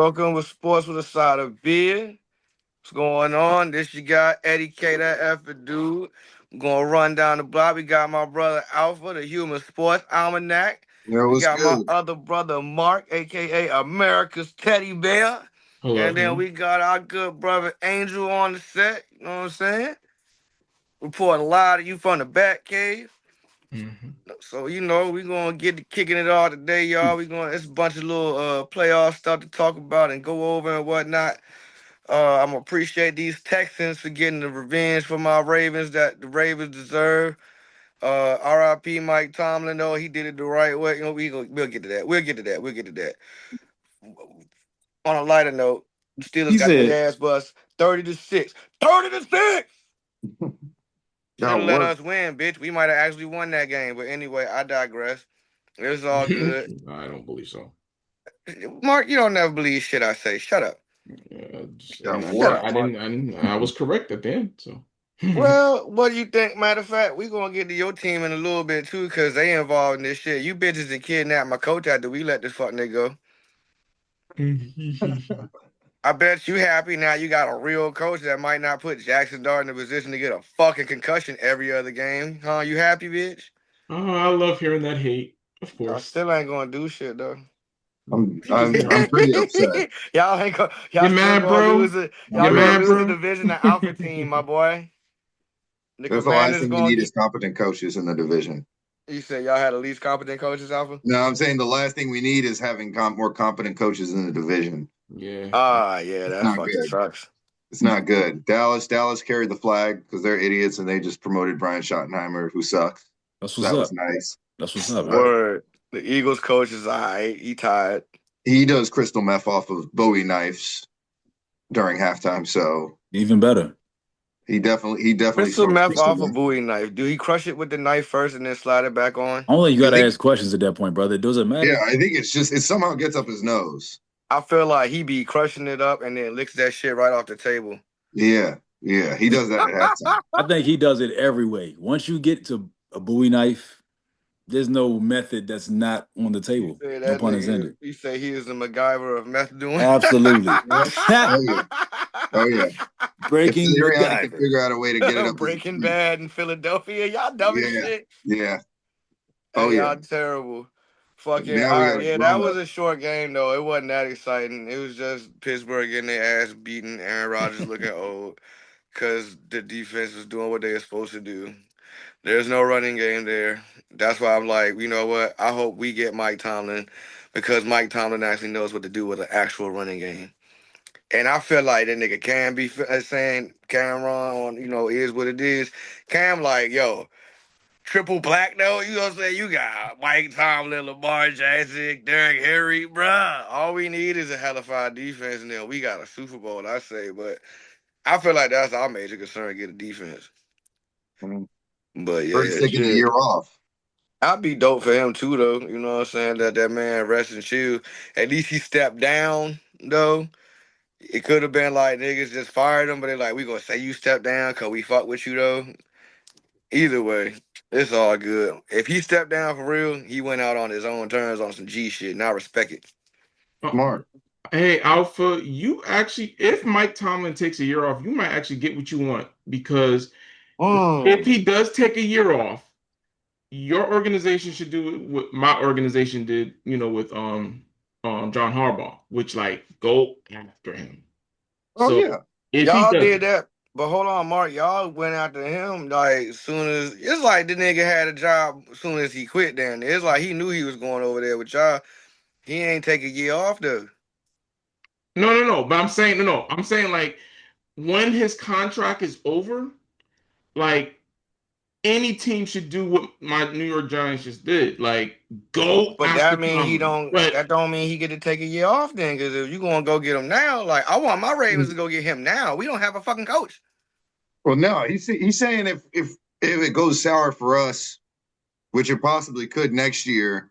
Welcome with Sports with a Side of Beer. What's going on? This you got Eddie K, that effing dude. I'm gonna run down the block. We got my brother Alpha, the Human Sports Almanac. Yo, We what's got my good? other brother Mark, aka America's Teddy Bear. Hello, And then hello. we got our good brother Angel on the set. You know what I'm saying? Reporting live to you from the Bat Cave. hmm So we gonna get to kicking it all today, y'all. It's a bunch of little playoff stuff to talk about and go over and whatnot. I'm gonna appreciate these Texans for getting the revenge for my Ravens that the Ravens deserve. R.I.P. Mike Tomlin, though he did it the right way. We'll get to that. We'll get to that. On a lighter note, the Steelers He got said, their ass bust 30-6. 30-6. Should Y'all have let work. us win, bitch. We might have actually won that game. But anyway, I digress. It's all good. I don't believe so. Mark, you don't never believe shit I say. Shut up. Y'all Shut work. up, Mark. I was correct at the end. So, Well, what do you think? Matter of fact, we gonna get to your team in a little bit too, cause they involved in this shit. You bitches that kidnapped my coach after we let this fuck nigga go. I bet you happy now you got a real coach that might not put Jackson Dart in a position to get a fucking concussion every other game. Huh? You happy, bitch? oh, I love hearing that hate. Of Y'all course, still ain't gonna do shit though. I'm just I'm I'm mad. pretty upset. You Y'all still mad, gonna lose bro? it. I'm You Y'all pretty gonna mad, lose the upset. bro? division to Alpha team, my boy. The That's the last Commanders thing we gonna need get. is competent coaches in the division. You said y'all had the least competent coaches, Alpha. No, I'm saying the last thing we need is having more competent coaches in the division. Yeah. Ah, yeah, It's that not fucking good. sucks. It's not good. Dallas carried the flag because they're idiots and they just promoted Brian Schottenheimer, who sucks. "That's So what's that was up. nice. That's what's up, man." But Word. The Eagles coach is alright. He tired. he does crystal meth off of Bowie knives during halftime, so Even better. he definitely Crystal smokes meth crystal off a meth. Bowie knife. Do he crush it with the knife first and then slide it back on? Only you I got to think ask questions at that point, brother. It doesn't Yeah, matter. I think it somehow gets up his nose. I feel like he be crushing it up and then licks that shit right off the table. Yeah, he does that at halftime. I think he does it every way. Once you get to a Bowie knife, there's no method that's not on the You table. say No that pun nigga, intended. he say he is the MacGyver of meth doing. Absolutely. Yeah. Oh yeah. Oh yeah. If Breaking Sirianni can MacGyver. figure out a way to get it up his Breaking sleeve. Bad in Philadelphia. Y'all dumb as Yeah. shit. Yeah. Oh Hey, yeah. y'all terrible. But Fucking now all we right, got a yeah, that grown was up. a short game though. It wasn't that exciting. It was just Pittsburgh getting their ass beaten, Aaron Rodgers looking old because the defense was doing what they were supposed to do. There's no running game there. That's why I'm like, you know what? I hope we get Mike Tomlin because Mike Tomlin actually knows what to do with an actual running game. And I feel like that nigga can be saying Cameron on, is what it is. Cam like, yo, triple black though, you know what I'm saying? You got Mike Tomlin, Lamar Jackson, Derrick Henry, bruh. All we need is a hellified defense, and then we got a Super Bowl, I say. But I feel like that's our major concern, get a defense. Mhm. But Bird's yeah, taking the shit. year off. I'd be dope for him too, though. You know what I'm saying? That man rest and chill. At least he stepped down, though. It could have been like niggas just fired him, but they like, we gonna say you stepped down because we fuck with you, though. Either way, it's all good. If he stepped down for real, he went out on his own terms on some G shit, and I respect it. Uh, Smart. Hey, Alpha, you actually, if Mike Tomlin takes a year off, you might actually get what you want because if Mm. he does take a year off, your organization should do what my organization did, with John Harbaugh, which like go after him. Oh So yeah. if he Y'all does did it, that, but hold on, Mark. Y'all went after him like as soon as it's like the nigga had a job as soon as he quit down there. It's like he knew he was going over there with y'all. He ain't take a year off though. no. But I'm saying no. I'm saying like when his contract is over, like any team should do what my New York Giants just did, like go But after that mean he Tomlin. don't. But That don't mean he get to take a year off then. Because if you gonna go get him now, like I want my Ravens to go get him now. We don't have a fucking coach. Well, no, he's saying if it goes sour for us, which it possibly could next year,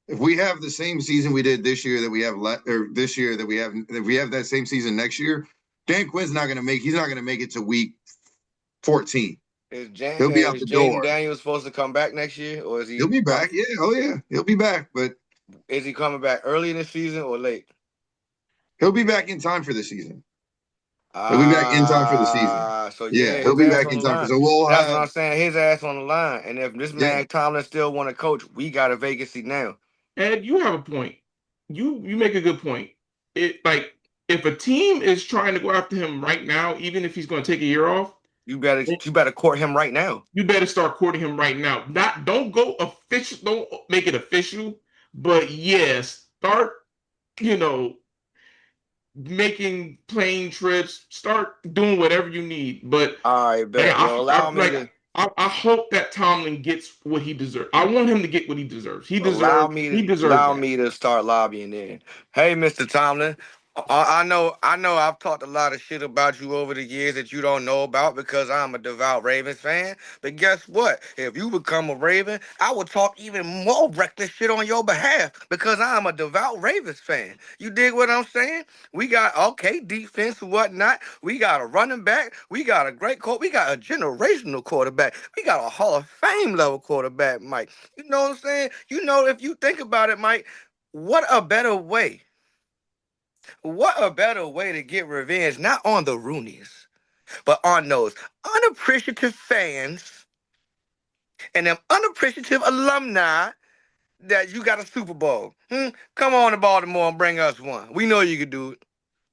if we have the same season we did this year that we have or this year that we have, if we have that same season next year, Dan Quinn's not going to make. He's not going to make it to week 14. He'll be out Is the Jaden door. Daniels supposed to come back next year, or is He'll he? be back. Yeah. Oh yeah. He'll be back. But Is he coming back early in the season or late? He'll be back in time for the season. He'll be back in time for the season. So Yeah, yeah, he'll his be ass back on in the time. line. So we'll That's what have I'm saying. His ass on the line. And if this yeah. man Tomlin still want to coach, we got a vacancy now. Ed, you have a point. You make a good point. It like if a team is trying to go after him right now, even if he's going to take a year off, You better court him right now. you better start courting him right now. Not don't go official, don't make it official, but yes, start, you know, making plane trips, start doing whatever you need. But All right, like, bet. Well, I hope that Tomlin gets what he deserves. I want him to get what he deserves. He deserves allow that. me to start lobbying then. Hey, Mr. Tomlin, I know I've talked a lot of shit about you over the years that you don't know about because I'm a devout Ravens fan. But guess what? If you become a Raven, I will talk even more reckless shit on your behalf because I'm a devout Ravens fan. You dig what I'm saying? We got okay defense and whatnot. We got a running back. We got a great coach. We got a generational quarterback. We got a Hall of Fame level quarterback, Mike. You know what I'm saying? You know, if you think about it, Mike, what a better way? What a better way to get revenge, not on the Roonies, but on those unappreciative fans and them unappreciative alumni that you got a Super Bowl. Come on to Baltimore and bring us one. We know you can do it.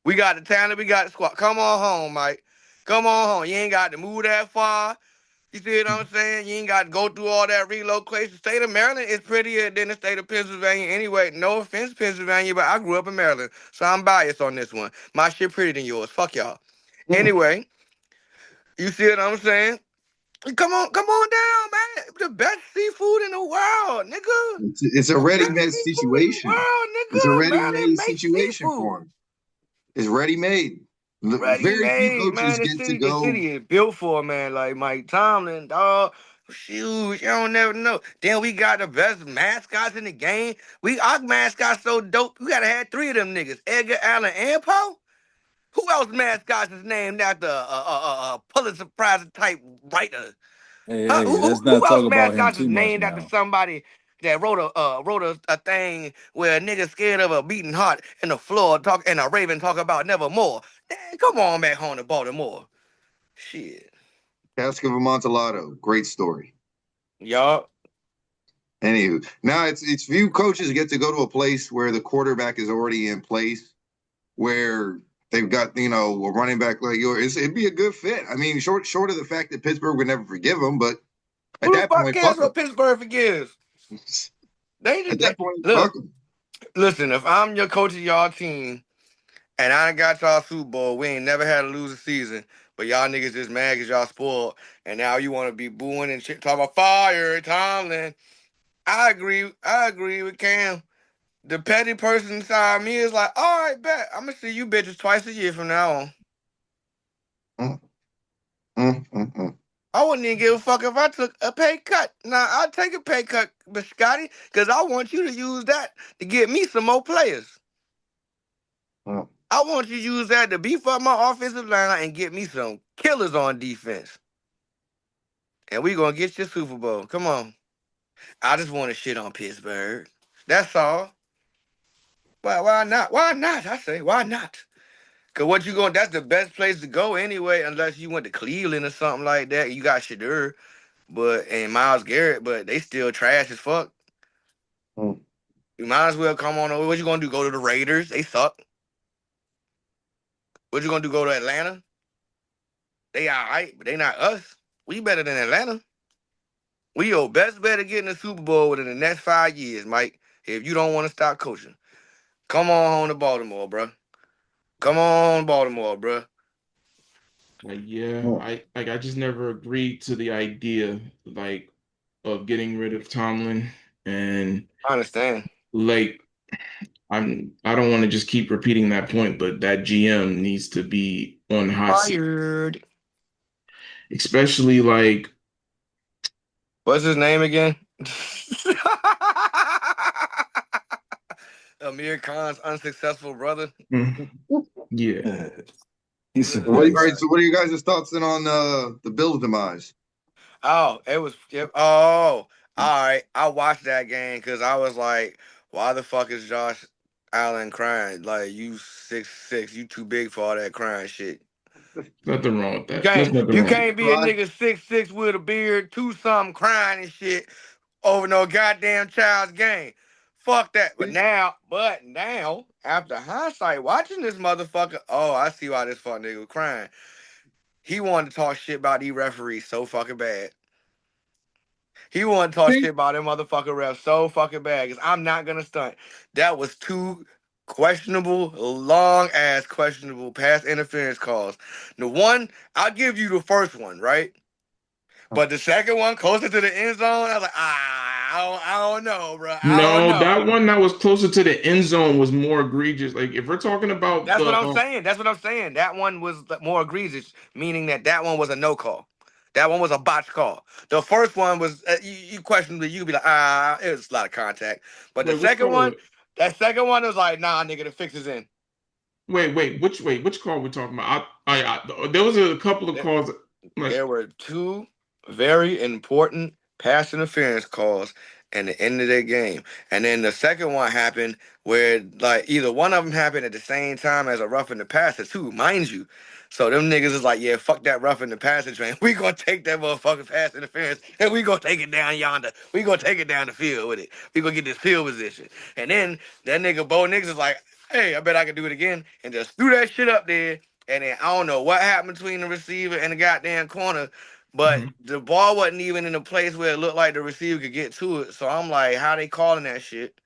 We got the talent, we got the squad. Come on home, Mike. Come on home. You ain't got to move that far. You see what I'm saying? You ain't got to go through all that relocation. The state of Maryland is prettier than the state of Pennsylvania anyway. No offense, Pennsylvania, but I grew up in Maryland, so I'm biased on this one. My shit prettier than yours. Fuck y'all. Anyway, you see what I'm saying? Come on down, man. The best seafood in the world, nigga. It's a The best ready-made seafood in the situation. world, It's a nigga. Maryland ready-made makes situation for seafood. him. It's ready-made. Ready Very few made, coaches man. get to The go. city is built for a man like Mike Tomlin, dog. Shoot, you don't never know. Then we got the best mascots in the game. Our mascots so dope. We gotta have three of them niggas: Edgar Allan and Poe. Who else mascots is named after a Pulitzer Prize type writer? Hey, Huh? hey, let's Who not else talk about him mascots is too much named after now. somebody that wrote a thing where a nigga scared of a beating heart and the floor talk and a raven talk about nevermore? Man, come on back home to Baltimore. Shit. Cask of Amontillado. Great story. Y'all. Anywho, now it's few coaches get to go to a place where the quarterback is already in place, where they've got a running back like yours. It'd be a good fit. I mean, short of the fact that Pittsburgh would never forgive him, but at Who the that fuck point, cares fuck him. what Pittsburgh forgives? They At just that point, look, fuck him. listen, if I'm your coach of y'all team and I done got y'all Super Bowl, we ain't never had to lose a season. But y'all niggas just mad because y'all spoiled. And now you want to be booing and shit, talking about fire, Tomlin. I agree with Cam. The petty person inside me is like, all right, bet. I'm gonna see you bitches twice a year from now on. Mm, mm, mm, mm. I wouldn't even give a fuck if I took a pay cut. Now I'll take a pay cut, Biscotti, because I want you to use that to get me some more players. Mm. I want you to use that to beef up my offensive line and get me some killers on defense. And we gonna get your Super Bowl. Come on. I just want to shit on Pittsburgh. That's all. Why not? Why not? I say, why not? Cause what you going? That's the best place to go anyway, unless you went to Cleveland or something like that. You got Shadur, and Miles Garrett, but they still trash as fuck. Mm. You might as well come on over. What you gonna do? Go to the Raiders? They suck. What you gonna do? Go to Atlanta? They all right, but they not us. We better than Atlanta. We your best bet at getting a Super Bowl within the next 5 years, Mike. If you don't want to stop coaching, come on home to Baltimore, bro. Come on, Baltimore, bro. Yeah, Mm. I just never agreed to the idea like of getting rid of Tomlin and I understand. like I don't want to just keep repeating that point, but that GM needs to be on the hot seat, Fired. especially like What's his name again? Amir Khan's unsuccessful brother. yeah. He's so All nice. right, so what are you guys' thoughts then on the Bills' demise? Oh, oh, all right. I watched that game because I was like, why the fuck is Josh? Allen crying. Like, you 6'6", you too big for all that crying shit. Nothing wrong with You that. There's can't nothing you wrong. can't be a Rod, nigga 6'6" with a beard, 2-something crying and shit over no goddamn child's game. Fuck that. But now, after hindsight, watching this motherfucker, oh, I see why this fuck nigga was crying. He wanted to talk shit about these referees so fucking bad. He wanted to talk shit about them motherfucking refs so fucking bad. Cause I'm not gonna stunt. That was two questionable, long ass questionable pass interference calls. The one, I'll give you the first one, right? But the second one, closer to the end zone, I was like, I don't know, bro. I don't No, know. that one that was closer to the end zone was more egregious. Like if we're talking about That's what the I'm saying. That's what I'm saying. That one was more egregious, meaning that one was a no call. That one was a botch call. The first one was you questionably you could be like it was a lot of contact. But the wait, which second call? one, that second one was like the fix is in. Which call we talking about? There was a couple of There, calls. Like, there were two very important pass interference calls in the end of that game. And then the second one happened where like either one of them happened at the same time as a rough in the passer too, mind you. So them niggas is like, yeah, fuck that rough in the passer train. We gonna take that motherfucking pass interference and we gonna take it down yonder. We gonna take it down the field with it. We gonna get this field position. And then that nigga Bo niggas is like, hey, I bet I can do it again. And just threw that shit up there. And then I don't know what happened between the receiver and the goddamn corner. But mhm. the ball wasn't even in a place where it looked like the receiver could get to it. So I'm like, how they calling that shit?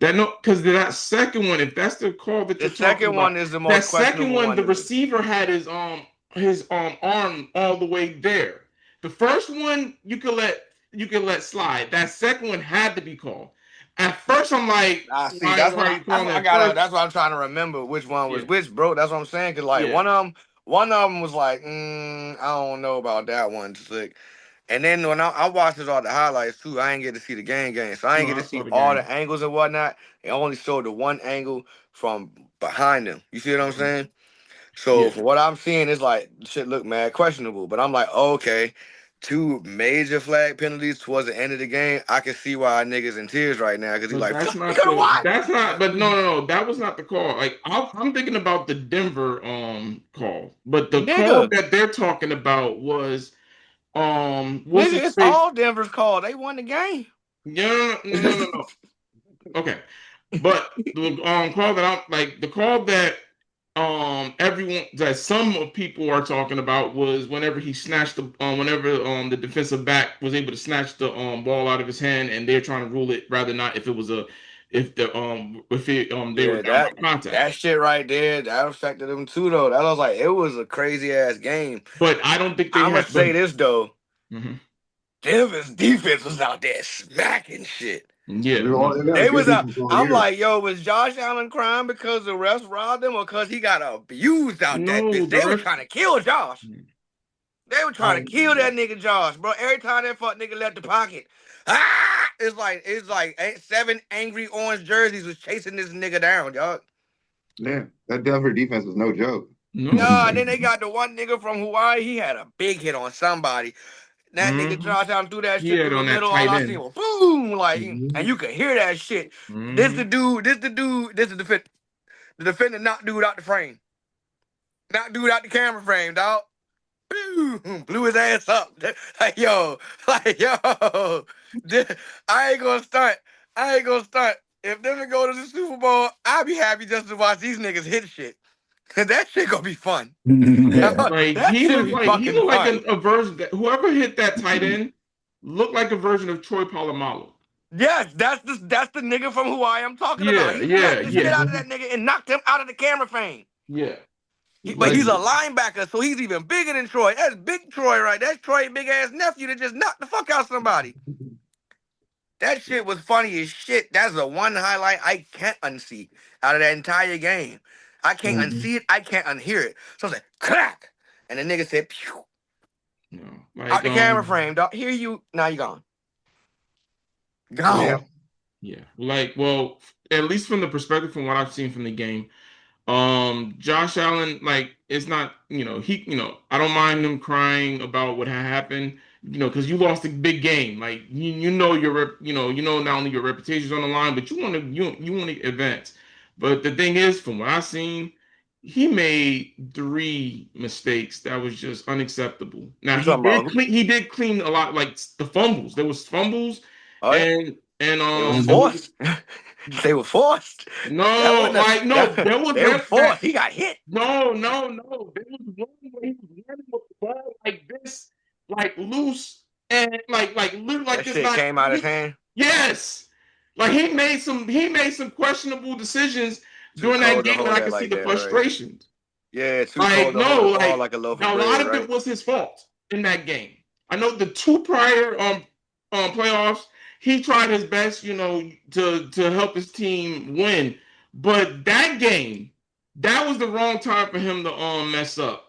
That no, because that second one, if that's the call that The you're talking second about, one is the that most second questionable one, one the to me. receiver had his arm all the way there. The first one you could let slide. That second one had to be called. At first, I'm like, I see. why are you calling it first? That's what I'm trying to remember which one was Yeah, which, bro. That's what I'm saying. Cause like yeah. one of them was like, I don't know about that one, slick. And then when I watched all the highlights too, I ain't get to see the game, so I ain't No, get I to saw see the all game. the angles and whatnot. It only showed the one angle from behind them. You see what I'm Mhm. saying? So Yeah. for what I'm seeing, it's like shit look mad questionable. But I'm like, oh, okay, two major flag penalties towards the end of the game. I can see why niggas in tears right now because he's But like, that's fuck, we not could have the won, that's not but no, that was not the call. Like I'm thinking about the Denver call. But the call nigga. that they're talking about was what's Nigga, his it's face? all Denver's call. They won the game. Yeah, no. Okay. But the call that I'm like the call that everyone that some of people are talking about was whenever he snatched the whenever the defensive back was able to snatch the ball out of his hand and they're trying to rule it rather not if it was a if it they were Yeah, down by that contact. shit right there, that affected them too though. That was like it was a crazy ass game. But I don't think they I'ma had but say this though. mhm. Denver's defense was out there smacking shit. Yeah, we all no. they've had a They good was out. defense all I'm year. like, yo, was Josh Allen crying because the refs robbed him or because he got abused out that No, bitch? the They were ref trying to kill Josh. They were trying to kill that nigga Josh, bro. Every time that fuck nigga left the pocket, it's like 7 angry orange jerseys was chasing this nigga down, dog. Yeah, that Denver defense was no joke. no. Yeah, and then they got the one nigga from Hawaii. He had a big hit on somebody. That nigga Hmm. Josh Allen threw that He shit had through the on that middle. All tight I seen end. was boom, like, and Mhm. you could hear that shit. This Hmm. the dude. This is the defender knocked dude out the frame. Knocked dude out the camera frame, dog. Boom, blew his ass up. Like yo. This- I ain't gonna stunt. I ain't gonna stunt. If them to go to the Super Bowl, I'll be happy just to watch these niggas hit shit. Cause that shit gonna be fun. Yeah, Yeah. like That shit be he fucking looked like fun. a version that whoever hit that tight end looked like a version of Troy Polamalu. Yes, that's the nigga from Hawaii I'm talking about. Yeah, He yeah, smacked the shit yeah, out of that nigga and knocked him out of the camera frame. yeah. But Like he's a linebacker, so he's even bigger than Troy. That's big Troy, right? That's Troy's big ass nephew that just knocked the fuck out somebody. That shit was funny as shit. That's the one highlight I can't unsee out of that entire game. I can't Mhm. unsee it. I can't unhear it. So I said, clack. And the nigga said, pew, no, out like the camera frame, dog. Here you, now you gone. Yeah, Gone. yeah. Like well, at least from the perspective from what I've seen from the game, Josh Allen, like, it's not, I don't mind him crying about what had happened, because you lost a big game. Like, you know, not only your reputation's on the line, but you want to advance. But the thing is, from what I seen, he made 3 mistakes that was just unacceptable. Now You talking about who? he did clean a lot, like the fumbles. There was fumbles Oh yeah, and they were there was forced. They were forced. That no, wasn't like no, there was they were that forced. He got hit. no, no, no. There was one where he was running with the ball like this, like loose and like literally like That this. shit Like came out of his hand. yes, like he made some questionable decisions Too during that cold to game, and hold I that could see like the that, right? frustrations. Yeah, too Like cold to hold no, the ball like like a loaf of now a bread, lot of right? it was his fault in that game. I know the 2 prior playoffs, he tried his best, to help his team win, but that game, that was the wrong time for him to mess up.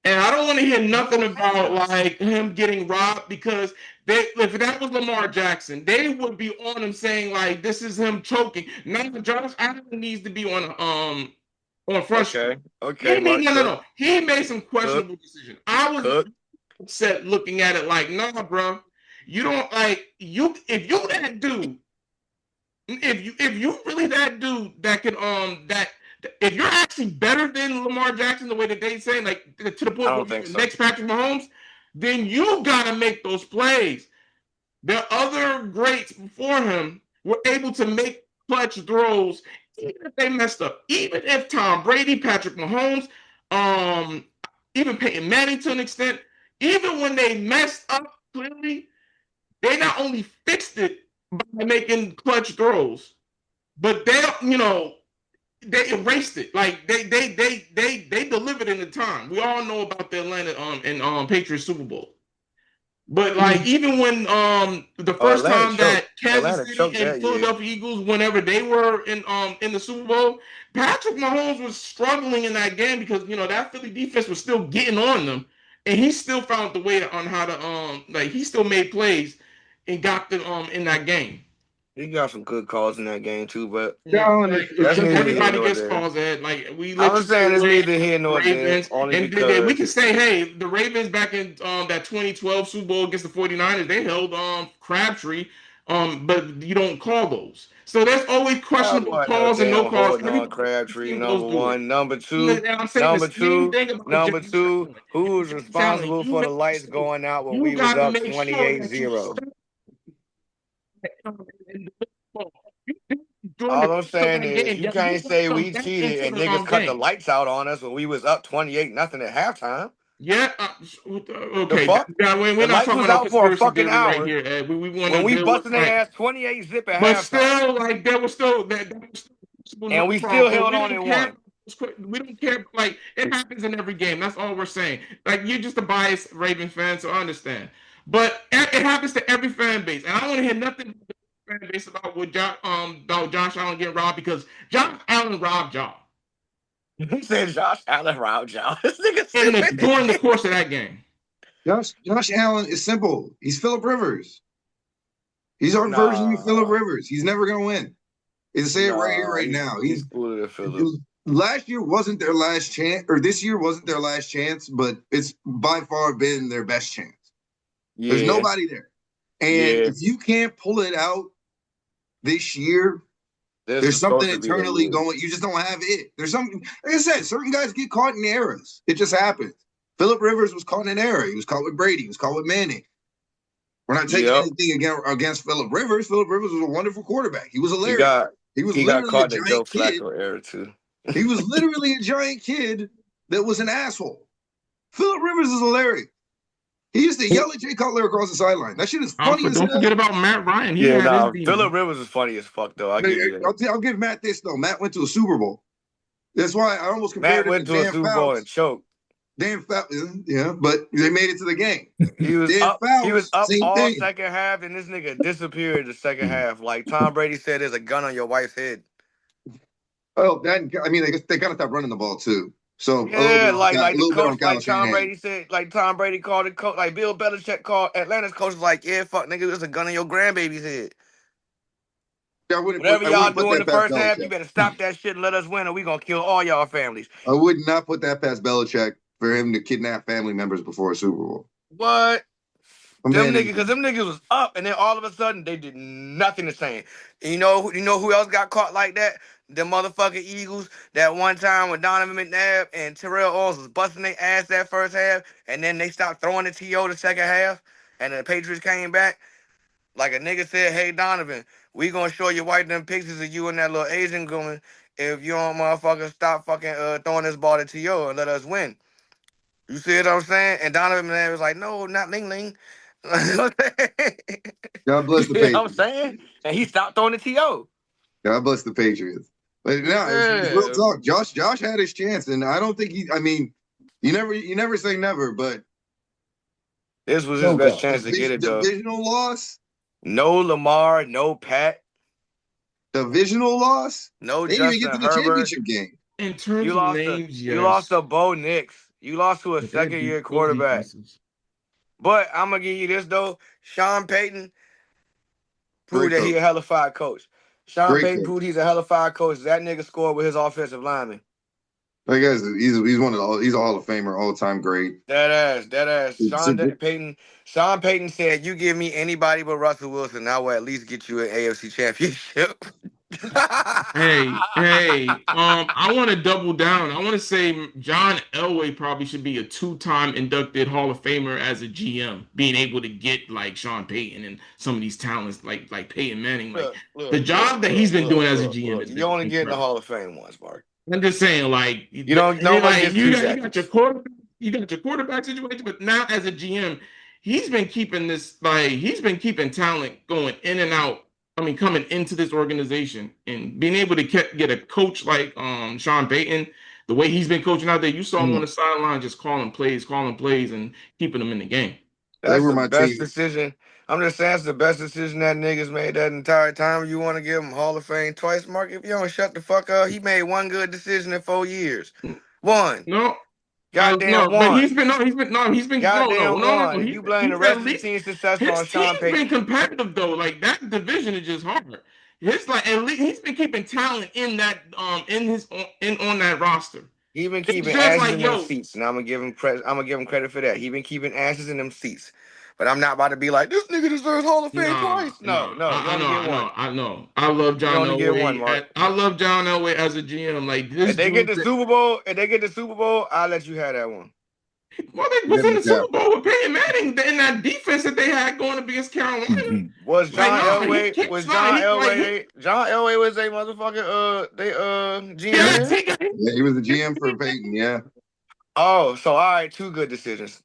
And I don't want to hear nothing about like him getting robbed because if that was Lamar Jackson, they would be on him saying like this is him choking. Now Josh Allen needs to be on Front Street. Okay, okay, No. He made some Cook, questionable decisions. I was Cook. upset looking at it like, nah, bro. You don't like you if you that dude, if you really that dude that can that if you're actually better than Lamar Jackson the way that they say, like to the I point where don't you're think the so. next Patrick Mahomes, then you gotta make those plays. The other greats before him were able to make clutch throws, even if they messed up. Even if Tom Brady, Patrick Mahomes, um, even Peyton Manning to an extent, even when they messed up clearly, they not only fixed it by making clutch throws, but they erased it. Like they delivered in the time. We all know about the Atlanta and Patriots Super Bowl. But like even when the first Atlanta time choked. that Kansas Atlanta City choked and that year. Philadelphia Eagles, whenever they were in the Super Bowl, Patrick Mahomes was struggling in that game because that Philly defense was still getting on them, and he still found the way on how to like he still made plays and got them in that game. He got some good calls in that game too, but Allen Like is that's neither simple. here everybody nor gets there. calls that like we let I'm you get saying it's away neither here with the nor there, Ravens, only and we because can say, hey, the Ravens back in that 2012 Super Bowl against the 49ers, they held Crabtree, but you don't call those. So there's always that questionable wasn't no calls and no damn calls. holding Every on Crabtree. team goes Number through it. one, number two, And I'm saying the number same two, thing about number Josh two. Allen. Who was Josh Allen, responsible you for the make lights mistakes. going out when we You was got to up make sure 28 that you 0 step in the ball. You did during the All I'm course of saying that is game. you Yeah, you can't brought say them we back cheated into and the niggas cut the game. lights out on us when we was up 28 nothing at halftime. Yeah. The Okay. fuck? We're The not lights talking was about out for a conspiracy fucking theory right hour here, Ed. We want when to we deal with busting like, their ass 28 zip at but halftime. still, like there was still that was still no And we still problem. But held we on don't and care. won. We don't care. Like it happens in every game. That's all we're saying. Like you're just a biased Raven fan, so I understand. But it happens to every fan base, and I don't want to hear nothing about the fan base about Josh Allen getting robbed because Josh Allen robbed y'all He said Josh Allen route y'all. This nigga in during the stupid. course of that game. Josh Allen is simple. He's Philip Rivers. He's our version of Philip Nah. Rivers. He's never gonna win. And say it right here, Nah. right now. He's cooler than Philip. Last year wasn't their last chance, or this year wasn't their last chance, but it's by far been their best chance. There's Yeah. nobody there. And Yeah. if you can't pull it out this year, This there's was something supposed to be the internally year. going. You just don't have it. There's something, like I said, certain guys get caught in errors. It just happens. Philip Rivers was caught in an error. He was caught with Brady. He was caught with Manning. We're not taking Yep. anything against Philip Rivers. Philip Rivers was a wonderful quarterback. He was He hilarious. got He was he got literally a caught in the Joe giant kid. Flacco era too. He was literally a giant kid that was an asshole. Philip Rivers is hilarious. He used to yell at Jay Cutler across the sideline. That shit is funny as Don't hell. forget about Matt Ryan. He Yeah, had his nah. demons. Philip Rivers is funny as fuck though. I'll give you that. I'll give Matt this though. Matt went to a Super Bowl. That's why I almost Matt compared him to went to a Dan Super Bowl and Fouts. choked. Dan Fouts, yeah, but they made it to the game. He was Dan up. He was Fouts, up same all thing. second half, and this nigga disappeared the second half. Like Tom Brady said, "There's a gun on your wife's head." Oh, that I mean, they gotta stop running the ball too. So Yeah, a like the little bit coach, on like Kyle Tom Shanahan. Brady said, like Tom Brady called it, coach, like Bill Belichick called Atlanta's coach was like, "Yeah, fuck, nigga, there's a gun on your grandbaby's head. Whatever I y'all wouldn't put do in that the past first half, you Belichick. better stop that shit and let us win, or we gonna kill all y'all families." I would not put that past Belichick for him to kidnap family members before a Super Bowl. What? My Them man niggas, is because them niggas was up, and then all of a sudden they did nothing the same. And you know who else got caught like that? The motherfucking Eagles. That one time when Donovan McNabb and Terrell Owens was busting their ass that first half, and then they stopped throwing the TO the second half, and the Patriots came back. Like a nigga said, "Hey Donovan, we gonna show you white them pictures of you and that little Asian woman if you don't motherfucker stop fucking throwing this ball to TO and let us win." You see what I'm saying? And Donovan McNabb was like, "No, not Ling Ling." God You bless the see what I'm Patriots. saying? And he stopped throwing the TO. God bless the Patriots. But no, it's real Yeah. talk. Josh had his chance, and I don't think he. I mean, you never say never, but This was his No best doubt. chance to get it though. divisional loss, No Lamar, no Pat, divisional loss. no They didn't even get Justin to the Herbert. championship game. In terms of names, You lost yes, to Bo Nix. You lost to a but that second year those quarterback. defenses. But I'm gonna give you this though. Sean Payton proved Great that he coach. a hella fire coach. Sean Great Payton coach. proved he's a hella fire coach. That nigga scored with his offensive lineman. That guy's he's one of the he's a Hall of Famer, all time great. That ass. Sean Payton said, "You give me anybody but Russell Wilson, I will at least get you an AFC championship." Hey, I want to double down. I want to say John Elway probably should be a two-time inducted Hall of Famer as a GM, being able to get like Sean Payton and some of these talents like Peyton Manning. Like the job that he's been doing as a GM has You been only get in the incredible. Hall of Fame once, Mark. I'm just saying, like, You don't. Nobody like gets two you got your seconds. quarterback, situation, but now as a GM, he's been keeping this like he's been keeping talent going in and out. I mean, coming into this organization and being able to get a coach like Sean Payton, the way he's been coaching out there, you saw him on the sideline just calling plays, and keeping them in the game. They That's were the my best team. decision. I'm just saying that's the best decision that niggas made that entire time. You want to give him Hall of Fame twice, Mark? If you don't shut the fuck up, he made one good decision in 4 years. One. No, Goddamn no, but one. he's been Goddamn no. one. And you blame the He's rest at of the least team's successful his on Sean team's been Payton. competitive though. Like that division is just hard. His like at least he's been keeping talent in that on that roster. He been It's keeping just asses like in them yo, seats, and I'm gonna give him credit. I'm gonna give him credit for that. He been keeping asses in them seats. But I'm not about to be like this nigga deserves Hall of Fame twice. No, no, you only get one. I know. I love You John only get one, Elway. Mark. I love John Elway as a GM. Like If this they get dude. the Super Bowl, I'll let you have that one. Well, they was Good in the Super McCaffrey. Bowl with Peyton Manning in that defense that they had going up against Carolina. Was Like, John no, he Elway? keeps Was not. John He like Elway? John Elway was a motherfucking they GM yes, there. he got Yeah, he was the GM for Peyton. Yeah, Oh, so all right, two good decisions.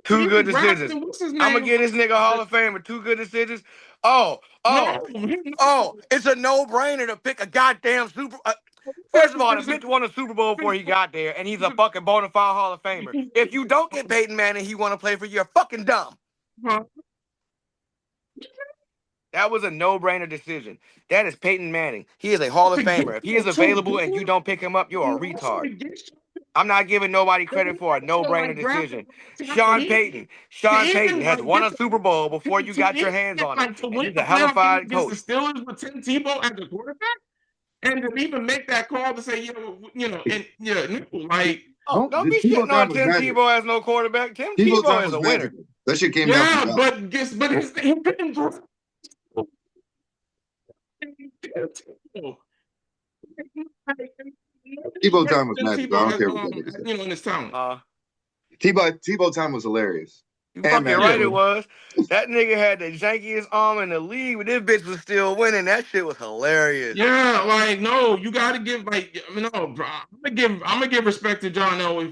Two good even decisions. drafted what's his I'm gonna name? give this nigga Hall of Fame with two good decisions. Oh, oh, No, oh! It's a no-brainer to pick a goddamn super. First of all, the bitch won a Super Bowl before he got there, and he's a fucking bona fide Hall of Famer. If you don't get Peyton Manning, he want to play for you, you're fucking dumb. That was a no-brainer decision. That is Peyton Manning. He is a Hall of Famer. If he is available and you don't pick him up, you're a retard. I'm not giving nobody credit for a no-brainer decision. Sean Payton has won a Super Bowl before you got your hands on him, Like to and win he's a a hella playoff game fine against the coach. Steelers with Tim Tebow as a quarterback, and to even make that call to say, and no, like Oh, don't be Tebow shitting time on was Tim magic. Tebow as no quarterback. Tim Tebow Tebow time is was a winner. magical. That shit came down from yeah, God. but he couldn't throw. Tebow time was magical. I don't care what that nigga said. In his talent. Tebow time was hilarious You and fucking right it magical. was. That nigga had the jankiest arm in the league, but this bitch was still winning. That shit was hilarious. Yeah, like no, you got to give no, bro. I'm gonna give respect to John Elway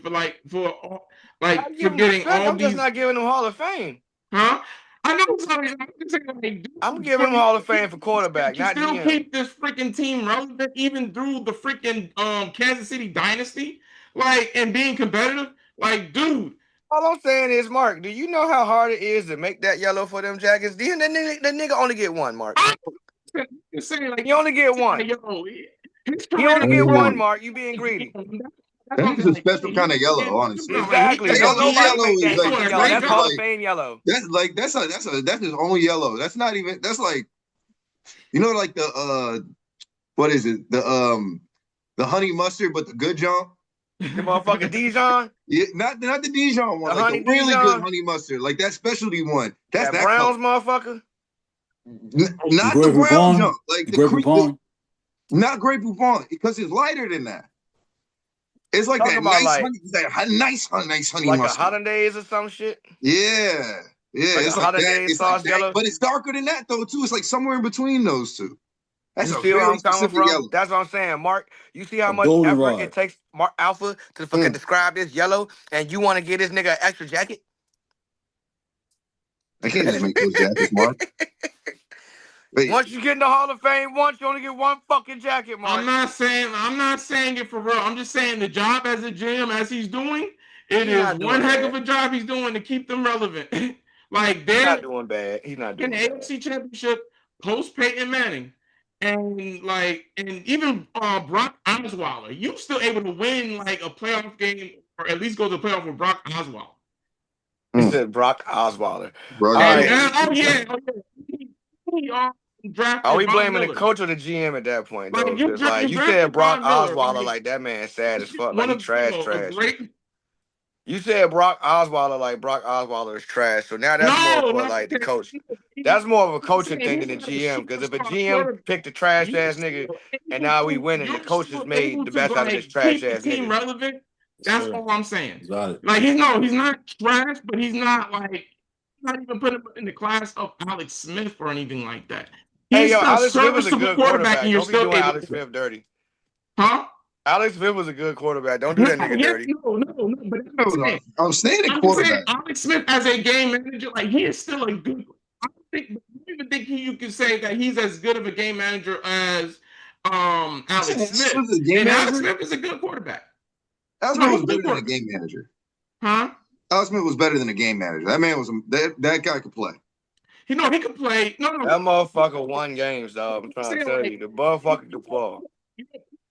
I for give him getting respect. all I'm just these, not giving him Hall of Fame. huh? I know, sorry, I'm just saying, like, I'm dude, giving him Hall of Fame for quarterback, to not still GM. keep this freaking team relevant even through the freaking Kansas City dynasty, like and being competitive, like, dude. All I'm saying is, Mark, do you know how hard it is to make that yellow for them Jackets? The nigga only get one, Mark. I'm just saying, like, He only get one. yo, his He career only get Oh, one, Mark. You being greedy. That's what that I'm is saying. a Like, special kind of yellow, honestly. Exactly. That Don't yellow, his nobody yellow make is that like fucking doing a yellow. great That's job. Hall of Fame yellow. That's his own yellow. That's not even that's like like the what is it? The honey mustard, but the good jump. The motherfucking Dijon, Yeah, not the Dijon one, the like the honey really good Dijon, honey mustard, like that specialty one. That's that that color. Browns motherfucker. Not the Grey brown junk, Poupon, like the the Grey cream. Poupon. Not Grey Poupon because it's lighter than that. It's like Talking that about nice like honey, nice honey like a mustard. hollandaise or some shit. Yeah, yeah, Like a it's like that. hollandaise It's like sauce that, yellow. but it's darker than that though too. It's like somewhere in between those two. That's You a see where very I'm coming specific from? yellow. That's what I'm saying, Mark. You see how A much effort it goldenrod. takes Mark Alpha to fucking Mm, describe this yellow, and you want to get this nigga an extra jacket? I can't just make those jackets, Mark. Wait, Once you get in the Hall of Fame, once you only get one fucking jacket, Mark. I'm not saying it for real. I'm just saying the job as a GM as he's doing, it He's is not one doing heck of bad. a job he's doing to keep them relevant. Like He's they're not doing bad. He's not in the doing bad. AFC Championship post Peyton Manning, and even Brock Osweiler, you still able to win like a playoff game or at least go to the playoff with Brock Osweiler. He mm, said Brock Osweiler. bro, All got And right. it. he Are drafted we Von blaming the Miller. coach or the GM at that point though? Like you, Because like you you said drafted Brock Von Miller, Osweiler, like like that man sad as fuck. Like one he of trash a trash. great. You said Brock Osweiler, like Brock Osweiler is trash. So now that's more No, for no, like the coach. That's more of a I'm coaching saying thing he's than the not a GM. Because if a superstar GM quarterback. picked a trash You ass nigga still and able now we to, winning, the you're coach has still made able the to best out of this like trash keep the ass team nigga. relevant. That's Sir, all I'm saying. it's valid. Like he's not trash, but he's not like not even putting him in the class of Alex Smith or anything like that. Hey He's yo, still a Alex Smith is a serviceable good quarterback, and quarterback. you're Don't be still doing able Alex to, Smith dirty. huh? Alex Smith was a good quarterback. Don't do No, that nigga yes, dirty. no. But that's what I'm saying. I'm saying a I'm just saying, quarterback. Alex Smith as a game manager, like he is still a good. I don't even think you can say that he's as good of a game manager as Listen, Alex this Smith. was a game And Alex manager. Smith is a good quarterback. Alex No, Smith he's was a better good than a quarterback. game manager. Huh? Alex Smith was better than a game manager. That man was that guy could play. He can play. No. That motherfucker won games, dog. I'm I'm trying to saying tell like you, the motherfucker could ball. you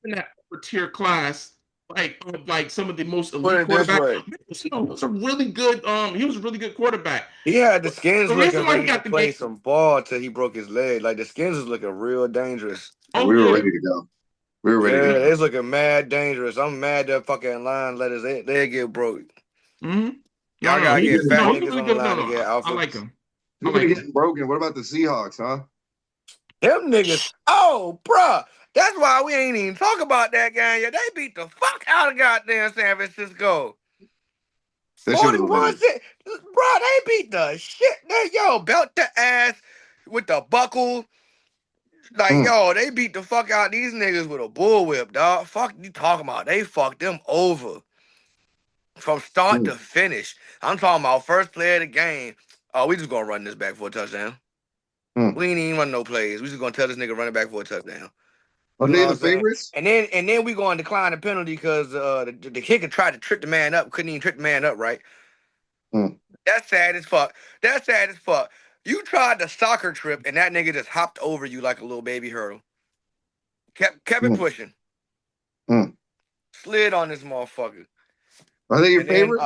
in that upper tier class, like of like some of the most Put elite it this quarterbacks. way. He was a really good. He was a really good quarterback. He had the But skins the reason looking why he ready to got the play game. some ball till he broke his leg. Like the skins was looking real dangerous. And Oh we were yeah. ready to go. We were ready to Yeah, go. it's looking mad dangerous. I'm mad that fucking line let his leg get broke. Mm-hmm. Y'all No. gotta get fat No, he's niggas really on the good. No, line to no. get I alpha. like him. I Speaking of like him. getting broken, what about the Seahawks, huh? Them niggas. Oh, bruh. That's why we ain't even talk about that game yet. They beat the fuck out of goddamn San Francisco. That shit was 41 hilarious. 6. Bro, they beat the shit. Yo, belt the ass with the buckle. Like, Mm, yo, they beat the fuck out these niggas with a bullwhip, dog. Fuck you talking about? They fucked them over from start mm, to finish. I'm talking about first play of the game. Oh, we just gonna run this back for a touchdown. mm. We ain't even run no plays. We just gonna tell this nigga run it back for a touchdown. Are You know they what the I'm saying? favorites? And then we gonna decline the penalty because the kicker tried to trick the man up. Couldn't even trick the man up, right? Mm, That's sad as fuck. That's sad as fuck. You tried the soccer trip and that nigga just hopped over you like a little baby hurdle. Kept it mm, pushing. mm. Slid on this motherfucker. Are they your And then favorites?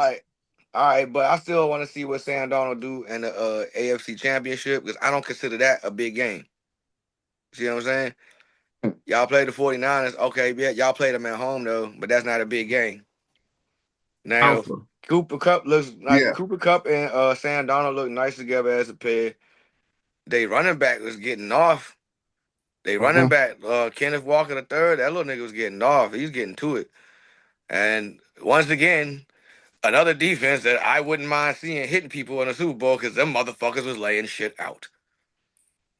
all right, but I still want to see what Sam Darnold do in the AFC Championship because I don't consider that a big game. See what I'm saying? Mm, Y'all play the 49ers. Okay, yeah, y'all played them at home though, but that's not a big game. Now, Alpha. Cooper Cup looks like yeah. Cooper Cup and Sam Darnold look nice together as a pair. They running back was getting off. They running Mm-hmm. back, Kenneth Walker the third, that little nigga was getting off. He's getting to it. And once again, another defense that I wouldn't mind seeing hitting people in the Super Bowl because them motherfuckers was laying shit out.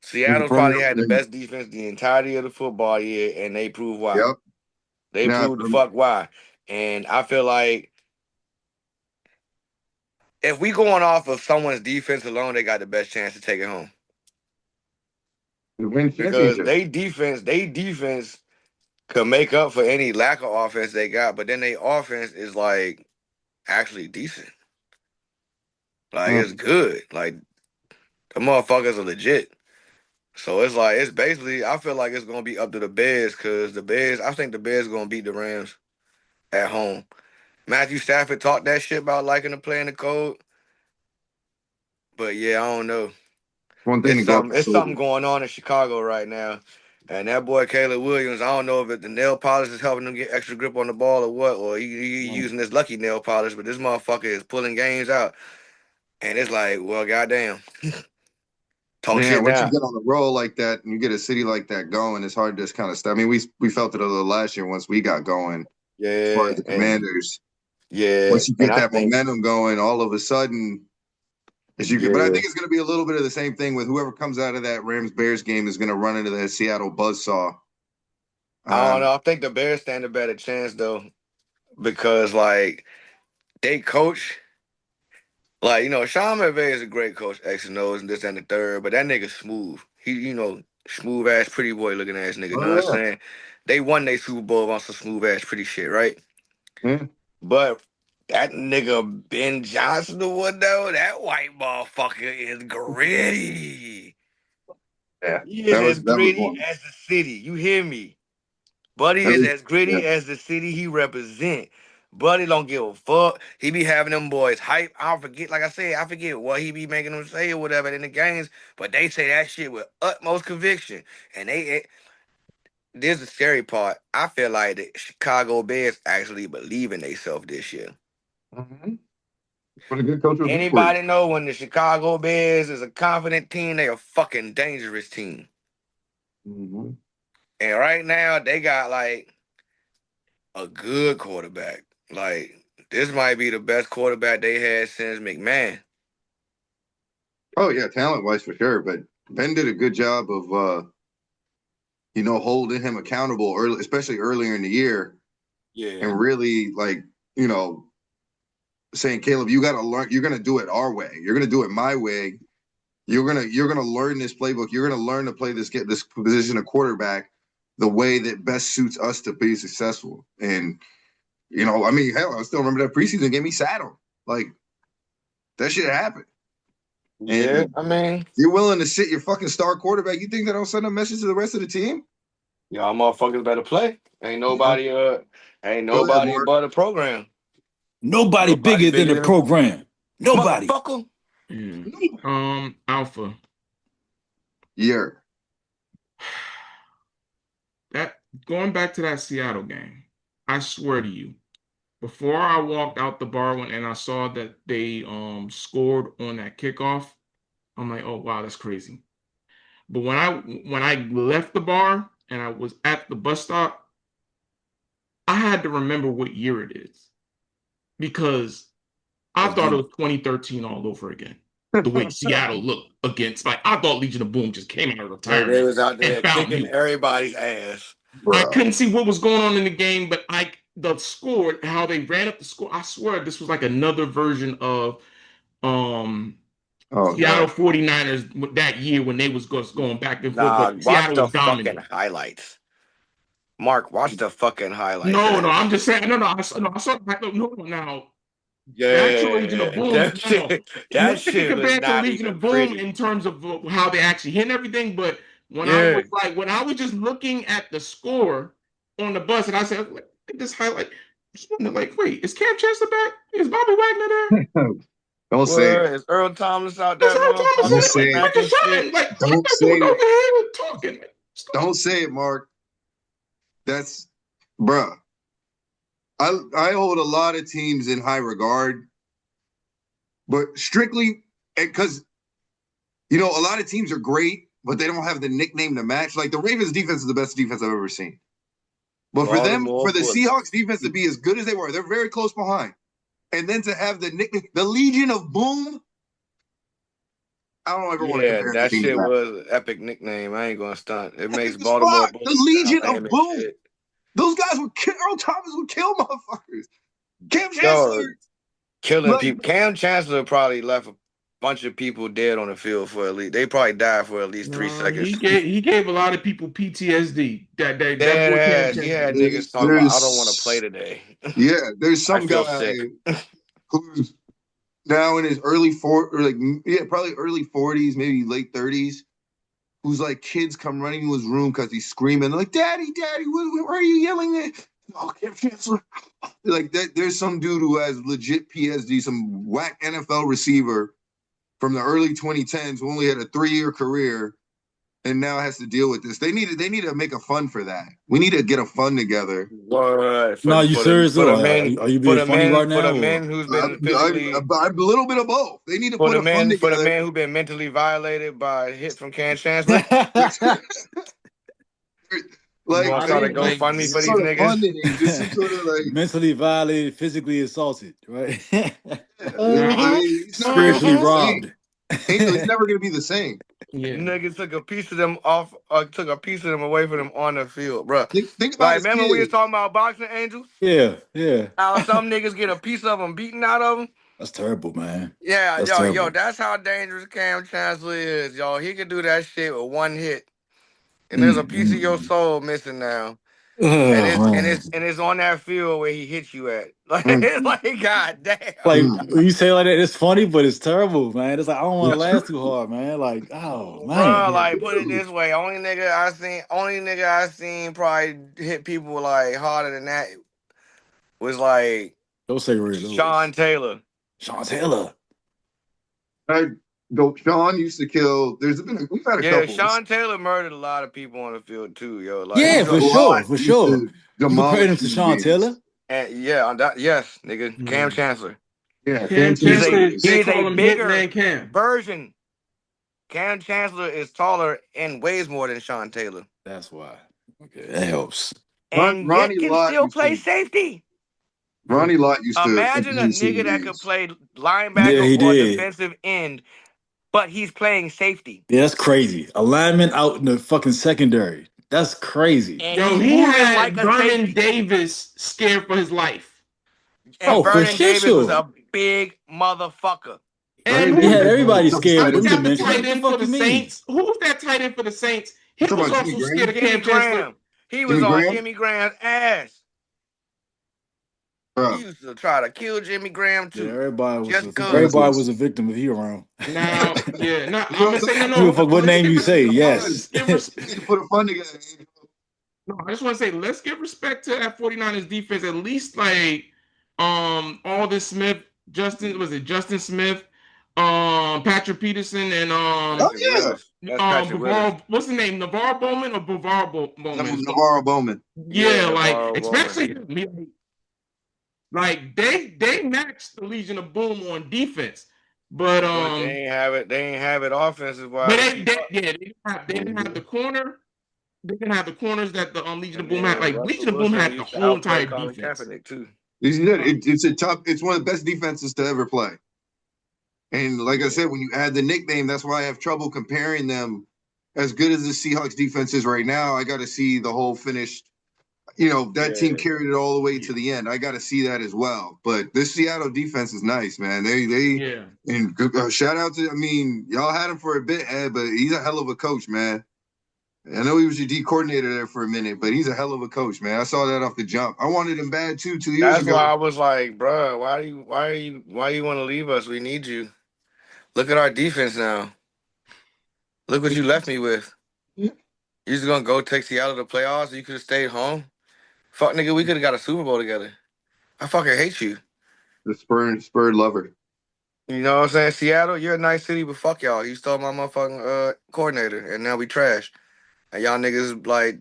Seattle's probably had the best defense the entirety of the football year, and they proved why. Yep. They Now, proved the fuck why. And I feel like if we going off of someone's defense alone, they got the best chance to take it home. to win Because championships. they defense could make up for any lack of offense they got, but then their offense is like actually decent. Like Mm. it's good. Like the motherfuckers are legit. So it's like it's basically I feel like it's gonna be up to the Bears because the Bears I think the Bears gonna beat the Rams at home. Matthew Stafford talked that shit about liking to play in the cold. But yeah, I don't know. One thing to It's go up something the it's something shoulder. going on in Chicago right now. And that boy Caleb Williams, I don't know if the nail polish is helping him get extra grip on the ball or what, or he using this lucky nail polish, but this motherfucker is pulling games out. And it's like, well, goddamn. Talk Yeah, shit once you now. get on a roll like that and you get a city like that going, it's hard to just kind of stop. I mean, we felt it a little last year once we got going as far as Yeah, the and Commanders. yeah, Once you and get I that think, momentum going, all of a sudden, as you get, but I yeah, think it's going to be a little bit of the same thing with whoever comes out of that Rams Bears game is going to run into that Seattle buzzsaw. I don't Um, know. I think the Bears stand a better chance though, because like they coach, like Sean McVay is a great coach, X and O's and this and the third, but that nigga smooth. He, smooth ass, pretty boy looking ass nigga. You know what I'm oh saying? They won their Super Bowl on some smooth ass, pretty shit, right? yeah, But that nigga Ben Johnson, the one though, that white motherfucker is gritty. yeah, He is as that was gritty one. as the city. You hear me? Buddy That is was as yeah. gritty as the city he represent. Buddy don't give a fuck. He be having them boys hype. I forget, like I said, I forget what he be making them say or whatever in the games, but they say that shit with utmost conviction. And this is the scary part. I feel like the Chicago Bears actually believe in themselves this year. Mhm. What a good coach will do for you. Anybody know when the Chicago Bears is a confident team, they a fucking dangerous team. Mhm. And right now they got like a good quarterback. Like this might be the best quarterback they had since McMahon. Oh yeah, talent wise for sure. But Ben did a good job of holding him accountable early, especially earlier in the year, Yeah. and really like you know saying, Caleb, you got to learn. You're gonna do it our way. You're gonna do it my way. You're gonna learn this playbook. You're gonna learn to play get this position of quarterback the way that best suits us to be successful. And I mean, hell, I still remember that preseason game. He sat him like that shit happened. Yeah, And I mean, you're willing to sit your fucking star quarterback. You think that don't send a message to the rest of the team? y'all motherfuckers better play. Yeah. Ain't Go ahead, nobody Mark. but a program. Nobody Nobody bigger than bigger the than program. Nobody. motherfucker. Yeah. Alpha. Yeah. That going back to that Seattle game, I swear to you, before I walked out the bar and I saw that they scored on that kickoff, I'm like, oh wow, that's crazy. But when I left the bar and I was at the bus stop, I had to remember what year it is because I thought it Again. was 2013 all over again. The way Seattle looked against, like I thought Legion of Boom just came out of Like they retirement was out and there found kicking me. everybody's ass. I Bro. couldn't see what was going on in the game, but the score, how they ran up the score. I swear this was like another version of um Oh Seattle God. 49ers that year when they was going back and forth, Nah, but watch Seattle the was fucking dominant. highlights. Mark, watch the fucking highlights of No, no, that I'm shit. just saying. No, no, I saw. No, no, now the actual Legion of Yeah, Boom. that No, no, shit, that nothing shit was compared to not Legion even of Boom pretty. in terms of how they actually hit and everything. But Yeah. when I was just looking at the score on the bus, and I said, "Look at this highlight." Just wondering, like, wait, is Cam Chancellor back? Is Bobby Wagner there? Don't say it. Well, is Earl Thomas out Is that Earl Thomas Don't motherfucker say there? Like, it. what smacking just shit? happened? Like, I'm Don't not say doing it. over here talking. Like, stop. Don't say it, Mark. That's bruh. I hold a lot of teams in high regard, but strictly because a lot of teams are great, but they don't have the nickname to match. Like the Ravens defense is the best defense I've ever seen. But for Baltimore the Seahawks Bullets. defense to be as good as they were, they're very close behind. And then to have the nickname, the Legion of Boom, I don't ever want to Yeah, compare that anything to shit that. was an epic nickname. I ain't gonna stunt. It makes Epic as Baltimore fuck. The Bullets sound Legion lame of as Boom. shit. Those guys would kill. Earl Thomas would kill motherfuckers. Cam Yo, Chancellor, killing like, people. Cam Chancellor probably left a bunch of people dead on the field for at least. They probably died for at least 3 seconds. He gave a lot of people PTSD. That Dead boy Cam ass. He Chancellor. had niggas talking about, I don't want to play there's today. yeah, there's I some feel guy sick. who's now in his early probably early 40s, maybe late 30s, who's like kids come running into his room because he's screaming. They're like, Daddy, Daddy, where are you yelling at? Oh, Cam Chancellor. Like that, there's some dude who has legit PSD, some whack NFL receiver from the early 2010s who only had a 3-year career and now has to deal with this. They need to make a fund for that. We need to get a fund together. What? No, you serious For though? the men, Are you being funny right for now? the Or? men who's been physically, A little bit of both. They need to put a fund for the together. men who've been mentally violated by a hit from Cam Chancellor. You Like, want to I start a mean, Like, GoFundMe some for these sort of niggas? funding, just some sort of like, Mentally violated, physically assaulted, right? yeah, I mean, he's never gonna be Spiritually the same. robbed. Angel, he's never gonna be the same. yeah. Niggas took a piece of them off, took a piece of them away from them on the field, bro. Think about Like, his remember we was kid. talking about boxing angels? Yeah, yeah. How some niggas get a piece of them beaten out of them? That's terrible, man. Yeah, That's yo, terrible. that's how dangerous Cam Chancellor is, yo. He can do that shit with one hit, and there's a piece of your soul missing now, and Oh, man. it's on that field where he hit you at. Like, Mm, it's like, god damn, Like mm. when you say like that, it's funny, but it's terrible, man. It's like I don't want to It's laugh true. too hard, man. Like, oh bro. man. Like, put it this way: only nigga I seen probably hit people like harder than that was like Don't say Ray Sean Lewis. Taylor. Sean Taylor. Sean used to kill. We've had a Yeah, couple. Sean Taylor murdered a lot of people on the field too, yo. Like, Yeah, he's for a, sure, Lot for used sure. to You compared him demolish to human Sean beings. Taylor? and yeah, on that, yes, nigga, Cam Chancellor. Yeah, Cam He's a Chancellor, they he's a call him bigger Hitman Cam. version. Cam Chancellor is taller and weighs more than Sean Taylor, That's why. Okay, that helps. and Ronnie yet can Lott still used play to. safety. Ronnie Lott used to Imagine a abuse human nigga that could beings. play Yeah, linebacker he or did. defensive end, but he's playing safety, Yeah, that's crazy. A lineman out in the fucking secondary. That's crazy. and Yo, he's he moving like had a Vernon safety. Davis scared for his life. And Oh, for Vernon Davis was sure. a big motherfucker. And Vernon He who had Davis was everybody the scared I with them best got the defensive dimensions. tight What end. the end for fuck the you mean? Saints? Who's that tight end for the Saints? He You talking was about Jimmy also scared Graham? of Jimmy Cam Chancellor. Graham. He was Jimmy on Graham, Jimmy Graham's ass. He bro. used to try to kill Jimmy Graham Yeah, too, everybody was just a, cause. everybody was a victim if he around. Now, yeah, now You I'm know, gonna say no, Give a no. fuck what Let's name give you say. fund. let's Yes. give We need respect. to put a fund together. No, I just want to say let's give respect to that 49ers defense. At least like Aldon Smith, Justin Smith, Patrick Peterson, and Patrick Yeah, Willis. That's Patrick Willis. What's the name? Navarre Bowman or Bowman? Navarro Bowman. Yeah, Yeah, like Navarro Bowman. especially like they matched the Legion of Boom on defense, but But they ain't have it. They ain't have it offensive but wise to keep up. they didn't have the corner. They didn't have the corners that the Legion of And Boom had. then Like Russell Legion of Boom Wilson had the used to whole outplay entire Colin defense. Kaepernick too. It's one of the best defenses to ever play. And like I said, when you add the nickname, that's why I have trouble comparing them. As good as the Seahawks defense is right now, I got to see the whole finished. That team carried it all the way to the end. I got to see that as well. But this Seattle defense is nice, man. Yeah. And shout out to, y'all had him for a bit, Ed, but he's a hell of a coach, man. I know he was your D coordinator there for a minute, but he's a hell of a coach, man. I saw that off the jump. I wanted him bad too 2 years That's ago. why I was like, bro, why you want to leave us? We need you. Look at our defense now. Look what you left me with. You just gonna go take Seattle to the playoffs? You could have stayed home. Fuck, nigga, we could have got a Super Bowl together. I fucking hate you. The spurred lover. You know what I'm saying? Seattle, you're a nice city, but fuck y'all. You stole my motherfucking coordinator, and now we trash. And y'all niggas like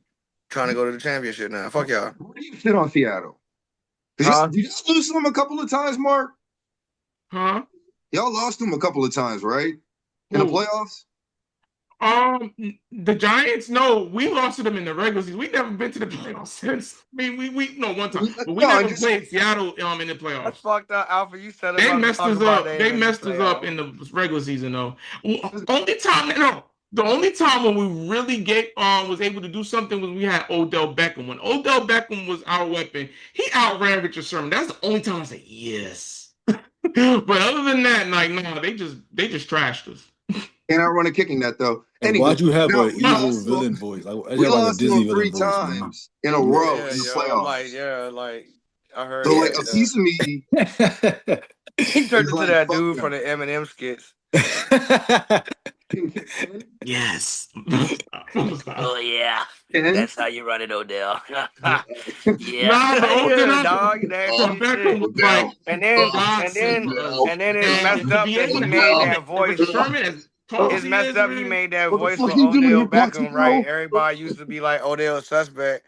trying to go to the championship now. Fuck y'all. Where do you sit on Seattle? Huh? Did you just lose to them a couple of times, Mark? Huh? Y'all lost them a couple of times, right? In the Who? playoffs? The Giants. No, we lost to them in the regular season. We never been to the playoffs since. I mean, we no one time, but we No, never played Seattle in the That's playoffs. fucked up, Alpha. You said They about to messed talk us about up. they They ain't in the messed us up playoffs. in the regular season, though. The only time when we really was able to do something was we had Odell Beckham. When Odell Beckham was our weapon, he outran Richard Sherman. That's the only time I said yes. But other than that, like no, they just trashed us. Can't outrun a kicking net, though. And Anyway, why'd you have no, an evil villain voice? Like, I we have like a lost to Disney them villain 3 voice, man. times in a row Yeah, in the yo, playoffs. like I heard. So, that, like, a piece of me he turned is into like, that fuck dude them. from the Eminem skits. Yes. Oh yeah, And that's how you run it, Odell. yeah, Nah, but yeah, dog. That so Beckham was Odell. like and then godsend to us. and then it And messed to up be that able he to made have that voice. Richard Sherman as tall as It's he messed is, up. He man. made that What the voice fuck for you doing Odell here, Beckham, right? Pochettino? Everybody used to be like Odell suspect.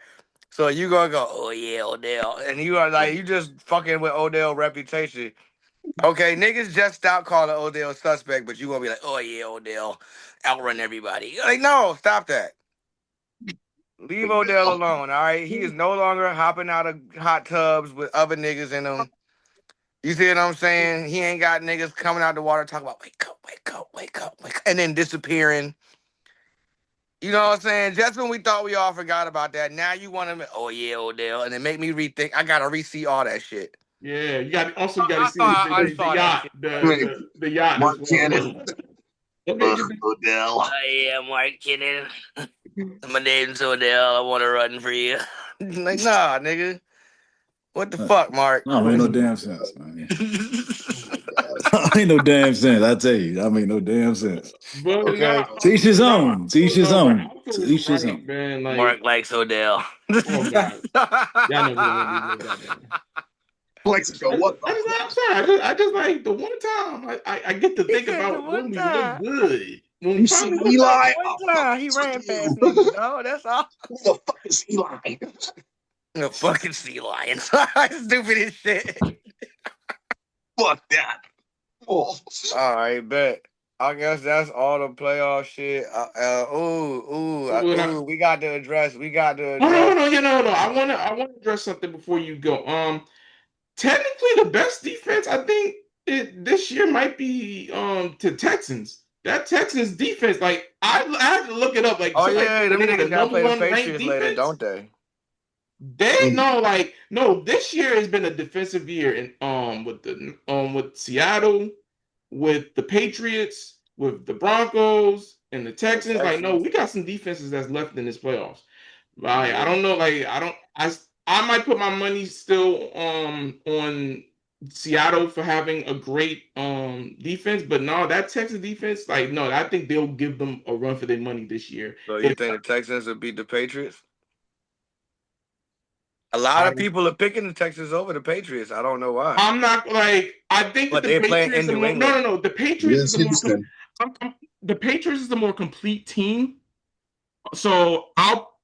So you gonna go, oh yeah, Odell, and you are like, you just fucking with Odell reputation. Okay, niggas just stop calling Odell suspect, but you gonna be like, oh yeah, Odell, outrun everybody. Like, no, stop that. Leave Odell alone, all right? He is no longer hopping out of hot tubs with other niggas in them. You see what I'm saying? He ain't got niggas coming out the water talking about wake up, wake up, wake up, wake up, and then disappearing. You know what I'm saying? Just when we thought we all forgot about that, now you want him, oh yeah, Odell, and it make me rethink. I gotta re-see all that shit. Yeah, you got to I see thought I the unsaw that yacht shit. the yacht as Mark well. Cannon. Okay, just Odell. I am Mark Cannon. My name's Odell. I want to run for you. Like, nah, nigga. What the fuck, Mark? No, make no damn sense, man. Oh my god. Ain't no damn sense. I tell you, I make no damn sense. but Okay. To each his own. To each his no, but own. Alfred To was each his right, own. man. Like, Mark likes Odell. oh god, y'all never gonna leave me like that, man. Plexico, what the I'm sorry. I just like the one time I get to He think said the about when one we look time. good. When we You see finally He said the Eli? one I'll time fucking he kill ran you. past niggas, dog. That's all. Who the fuck is Eli? The fucking sea lions. Stupid as shit. Fuck that. Oh. All right, bet. I guess that's all the playoff shit. when I, We got to address. We got to oh no, address. no, no. I wanna address something before you go. Technically the best defense I think this year might be to Texans. That Texans defense, like I had to look it up. Like Oh somebody yeah, told me them they had niggas a got to number play the one ranked Patriots later, defense. don't they? They know, like no, this year has been a defensive year, and with Seattle, with the Patriots, with the Broncos and the The Texans. Like no, Texans. we got some defenses that's left in this playoffs. Like I don't know, like I might put my money still on Seattle for having a great defense, but no, that Texas defense, like no, I think they'll give them a run for their money this year. So you If think the Texans will beat the Patriots? A lot of people are picking the Texans over the Patriots. I don't know why. I'm not like I think that But the they're playing Patriots in are New more England. no. The Patriots is Yes, the more Houston. the Patriots is the more complete team. So I'll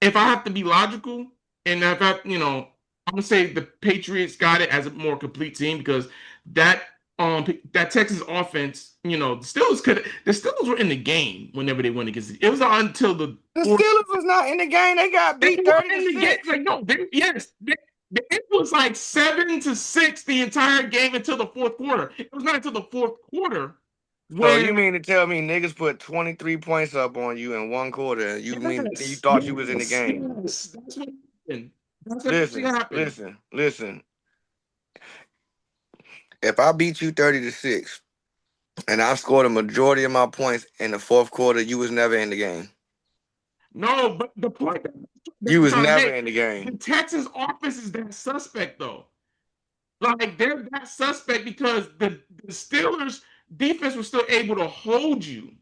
if I have to be logical and if I'm gonna say the Patriots got it as a more complete team because that that Texas offense, the Steelers were in the game whenever they went against it was not until the The fourth. Steelers was not in the game. They got They beat were 30 to in the game. 6. Like, no, it was like 7-6 the entire game until the fourth quarter. It was not until the fourth quarter So you where mean to tell me niggas put 23 points up on you in one quarter? You yes, thought you was in the yes, game? yes. That's what happened. That's what actually Listen, happened. listen, listen. If I beat you 30 to 6 and I scored a majority of my points in the fourth quarter, you was never in the game. No, but the point that You I'm was trying to never make, in the game. the Texans offense is that suspect though. Like they're that suspect because the Steelers defense was still able to hold you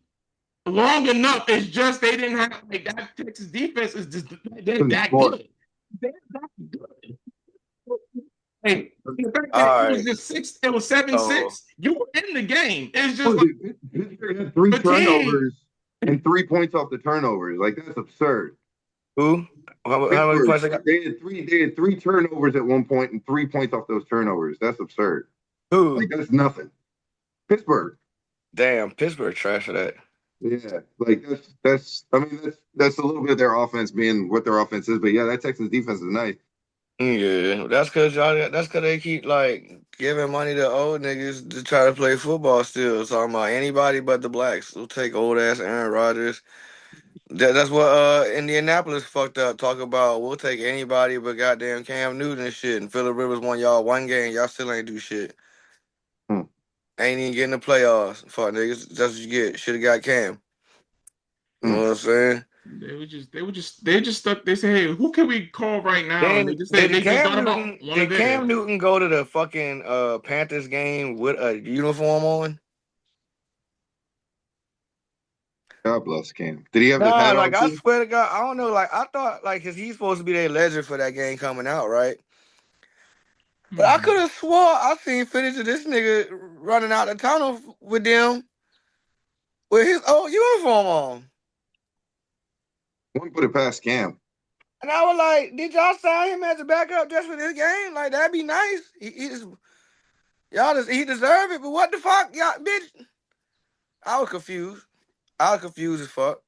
long enough. It's just they didn't have like that Texas defense is just they're that Sport. good. They're that good. Hey, the fact that All it was right. just six, it was seven So six. You were in the game. It's just What like is it? Pittsburgh had 3 the team. turnovers and 3 points off the turnovers. Like that's absurd. who? How many Pittsburgh, points I got? they had three turnovers at one point and 3 points off those turnovers. That's absurd. Who? Like that's nothing. Pittsburgh. Damn, Pittsburgh trash for that. Yeah, like that's I mean that's a little bit of their offense being what their offense is, but yeah, that Texans defense is nice. Yeah, that's cause y'all. That's cause they keep like giving money to old niggas to try to play football. Still talking about anybody but the blacks. We'll take old ass Aaron Rodgers. That's what Indianapolis fucked up. Talk about we'll take anybody but goddamn Cam Newton and shit. And Phillip Rivers won y'all one game. Y'all still ain't do shit. Hmm. Ain't even getting the playoffs. Fuck niggas. That's what you get. Should have got Cam. You know Hmm. what I'm saying? They just stuck. They say, hey, who can we call right now? And Then they just thought about one of Did Cam theirs. Newton go to the fucking Panthers game with a uniform on? God bless Cam. Did he have his Nah, hat like on I too? swear to God, I don't know. Like I thought, like, cause he's supposed to be their legend for that game coming out, right? But I Hmm. could have swore I seen footage of this nigga running out the tunnel with them. with his old uniform on. I wouldn't put it past Cam. And I was like, did y'all sign him as a backup just for this game? Like, that'd be nice. He deserve it, but what the fuck? Y'all, bitch. I was confused. I was confused as fuck.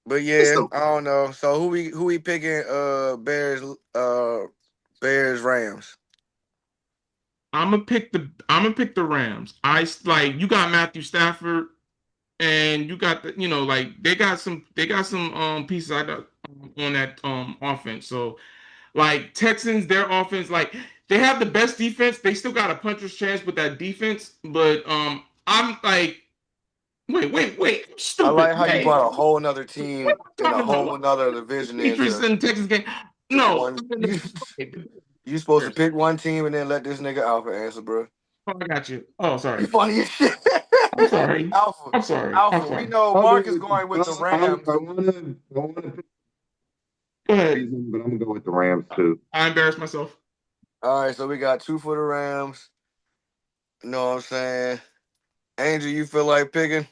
But It's yeah, the I don't know. So who we picking? Bears Rams. I'm gonna pick the Rams. Like you got Matthew Stafford, and you got like they got some pieces I got on that offense. So like Texans, their offense, like they have the best defense. They still got a puncher's chance with that defense, but I'm like, wait, I stupid. like how you Wait, brought a whole nother what team am I and a talking whole about? nother division Patriots into and Texans game. No, one. You supposed to pick one team and then let this nigga Alpha answer, bro. Oh, I got you. Oh, You sorry. funny as shit. I'm sorry. Alpha, I'm sorry. I'm Alpha. We sorry. know I'll go Mark is with going with the I Rams. wanna pick Go the ahead. reason, but I'm gonna go with the Rams too. I embarrassed myself. All right, so we got two for the Rams. You know what I'm saying? Angel, you feel like picking?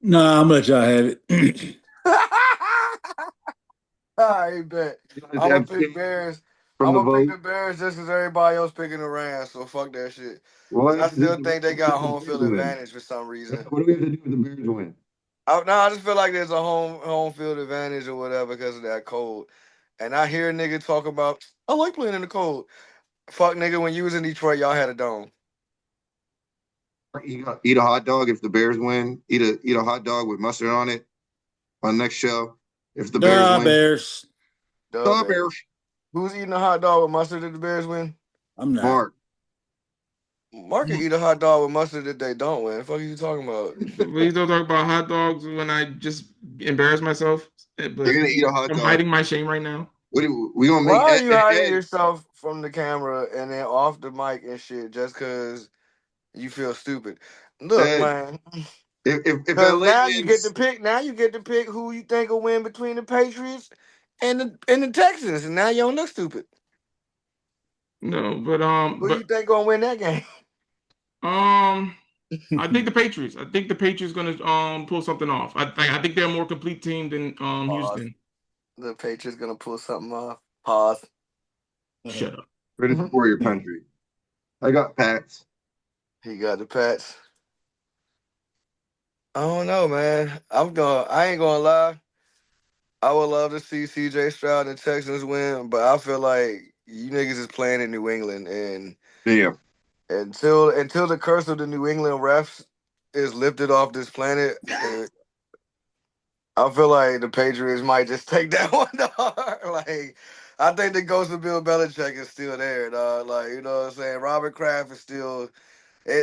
Nah, I'm gonna let y'all have it. All right, bet. You guys I'm gonna pick abstain Bears. from I'm the gonna pick vote. the Bears just because everybody else picking the Rams. So fuck that shit. What Cause I have to do still with the think they got home Bears field win? advantage for some reason. What do we have to do with the Bears win? I just feel like there's a home field advantage or whatever because of that cold. And I hear a nigga talk about I like playing in the cold. Fuck nigga, when you was in Detroit, y'all had a dome. You gonna eat a hot dog if the Bears win? Eat a hot dog with mustard on it on next show if the Bears Nah, win. Bears. Duh, The Bears. Bears. Who's eating a hot dog with mustard if the Bears win? I'm not. Mark. Mark can eat a hot dog with mustard if they don't win. The fuck are you talking about? Please don't talk about hot dogs when I just embarrass myself. You're But gonna eat a hot I'm dog. hiding my shame right now. We gonna Why make are you hiding Ed, yourself from the camera and then off the mic and shit just cause you feel stupid? Look, Ed man. if Cause LA now you get to wins, pick. Now you get to pick who you think will win between the Patriots and the Texans, and now you don't look stupid. No, Who you but think gonna win that game? um, I think the Patriots. I think the Patriots gonna pull something off. I think they're a more complete team than Pause. Houston. The Patriots gonna pull something off. Pause. Shut up. ready for your country. I got Pats. He got the Pats. I don't know, man. I ain't gonna lie. I would love to see C.J. Stroud and the Texans win, but I feel like you niggas is playing in New England, and Yeah. until the curse of the New England refs is lifted off this planet, I feel like the Patriots might just take that one, dog. Like, I think the ghost of Bill Belichick is still there, dog. Like, you know what I'm saying? Robert Kraft is still.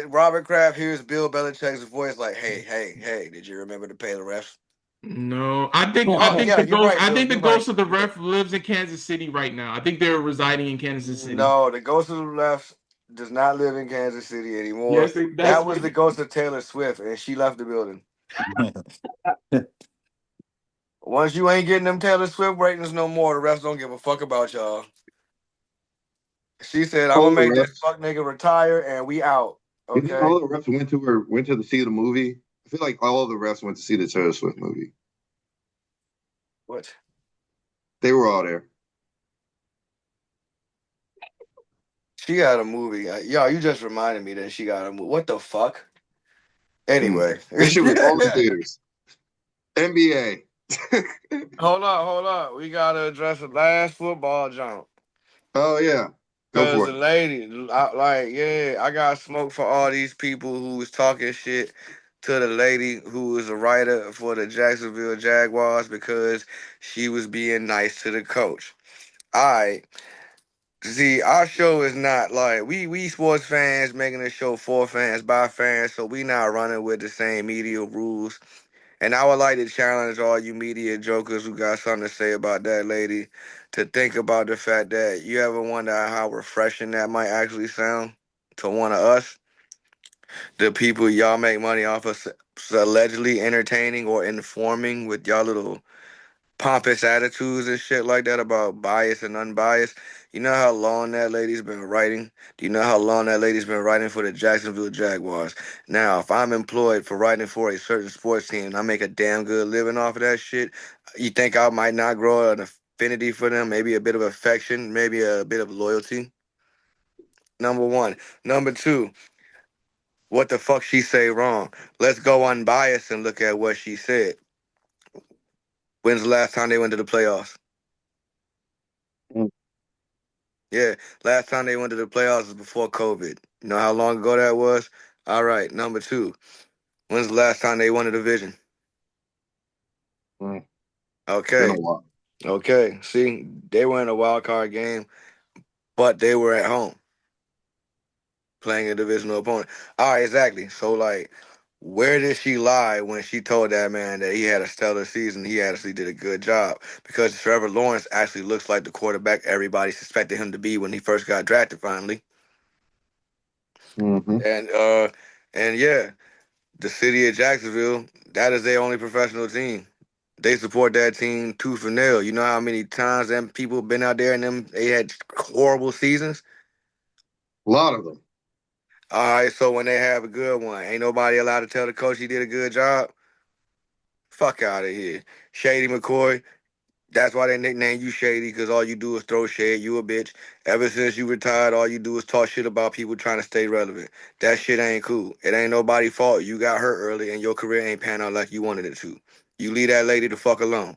Robert Kraft hears Bill Belichick's voice, like, "Hey, hey, hey, did you remember to pay the refs?" No, I Oh think yeah, the you're ghost. right, I Bill. think the You're right. ghost of the You're right. ref lives in Kansas City right now. I think they're residing in Kansas City. No, the ghost of the refs does not live in Kansas City anymore. Yes, that's That was what. the ghost of Taylor Swift, and she left the building. Once you ain't getting them Taylor Swift ratings no more, the refs don't give a fuck about y'all. She said, "I'm All gonna the make this refs. fuck nigga retire, and we out." You think Okay. all the refs went to see the movie? I feel like all the refs went to see the Taylor Swift movie. What? They were all there. She got a movie. Yo, you just reminded me that she got a movie. What the fuck? Mm. Anyway. This shit was all in theaters. NBA. Hold on. We gotta address the last football jump. Oh yeah. Go Cause for the it. lady, I got smoke for all these people who was talking shit to the lady who was a writer for the Jacksonville Jaguars because she was being nice to the coach. All right. See, our show is not like we sports fans making a show for fans by fans, so we not running with the same media rules. And I would like to challenge all you media jokers who got something to say about that lady to think about the fact that you ever wonder how refreshing that might actually sound to one of us, the people y'all make money off of allegedly entertaining or informing with y'all little pompous attitudes and shit like that about bias and unbiased. You know how long that lady's been writing? Do you know how long that lady's been writing for the Jacksonville Jaguars? Now, if I'm employed for writing for a certain sports team and I make a damn good living off of that shit, you think I might not grow an affinity for them, maybe a bit of affection, maybe a bit of loyalty? Number one. Number two, what the fuck she say wrong? Let's go unbiased and look at what she said. When's the last time they went to the playoffs? Mm. Yeah, last time they went to the playoffs was before COVID. You know how long ago that was? All right, number two. When's the last time they won a division? Mm. Been a Okay, while. okay. See, they were in a wild card game, but they were at home playing a divisional opponent. All right, exactly. So, like, where did she lie when she told that man that he had a stellar season? He actually did a good job because Trevor Lawrence actually looks like the quarterback everybody suspected him to be when he first got drafted finally. Mm-hmm. And yeah, the city of Jacksonville, that is their only professional team. They support that team tooth and nail. You know how many times them people been out there and them they had horrible seasons? A lot of them. All right, so when they have a good one, ain't nobody allowed to tell the coach he did a good job? Fuck out of here. Shady McCoy, that's why they nickname you Shady, because all you do is throw shade. You a bitch. Ever since you retired, all you do is talk shit about people trying to stay relevant. That shit ain't cool. It ain't nobody's fault. You got hurt early and your career ain't pan out like you wanted it to. You leave that lady the fuck alone.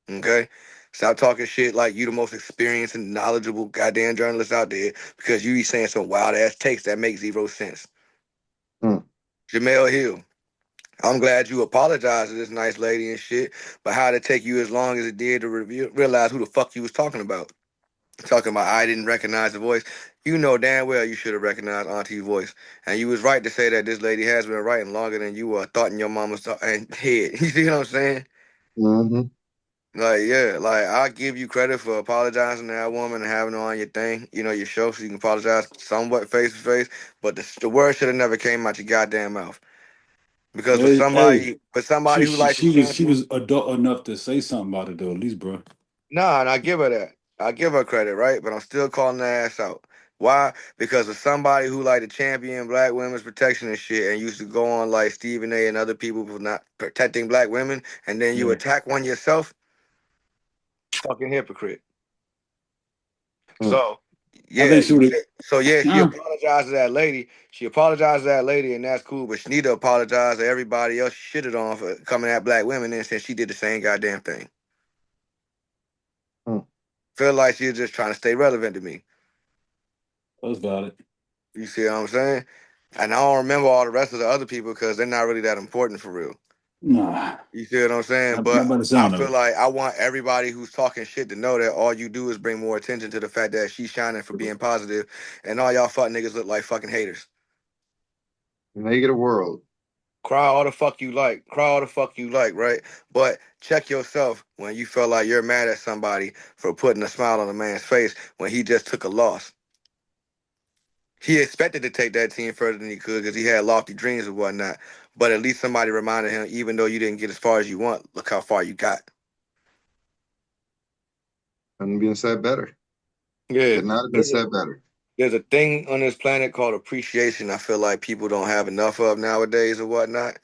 Okay? Stop talking shit like you the most experienced and knowledgeable goddamn journalist out there because you be saying some wild ass takes that make zero sense. Mm. Jamel Hill, I'm glad you apologized to this nice lady and shit, but how did it take you as long as it did to realize who the fuck you was talking about? Talking about I didn't recognize the voice. You know damn well you should have recognized Auntie's voice. And you was right to say that this lady has been writing longer than you thought in your mama's head. You see what I'm saying? Mm-hmm. Like, yeah, like I give you credit for apologizing to that woman and having her on your thing, your show, so you can apologize somewhat face to face. But the word should have never came out your goddamn mouth. Because Hey, for somebody who likes the she champion, was adult enough to say something about it though, at least, bro. nah, and I give her that. I give her credit, right? But I'm still calling her ass out. Why? Because of somebody who like to champion black women's protection and shit and used to go on like Stephen A and other people for not protecting black women, and then you Yeah. attack one yourself, fucking hypocrite. Mm. So I yeah, think she would have. so yeah, she Nah, apologized to that lady. She apologized to that lady, and that's cool. But she need to apologize to everybody else she shitted on for coming at black women, and since she did the same goddamn thing. Mm. Feel like she was just trying to stay relevant to me. that's valid. You see what I'm saying? And I don't remember all the rest of the other people because they're not really that important for real. Nah, You see what I'm saying? not But by the I sound of feel it. like I want everybody who's talking shit to know that all you do is bring more attention to the fact that she's shining for being positive, and all y'all fuck niggas look like fucking haters. Negative world. Cry all the fuck you like. Cry all the fuck you like, right? But check yourself when you feel like you're mad at somebody for putting a smile on a man's face when he just took a loss. He expected to take that team further than he could because he had lofty dreams and whatnot. But at least somebody reminded him, even though you didn't get as far as you want, look how far you got. Couldn't been said better. Yeah. Could not have been There's a, said better. there's a thing on this planet called appreciation I feel like people don't have enough of nowadays or whatnot.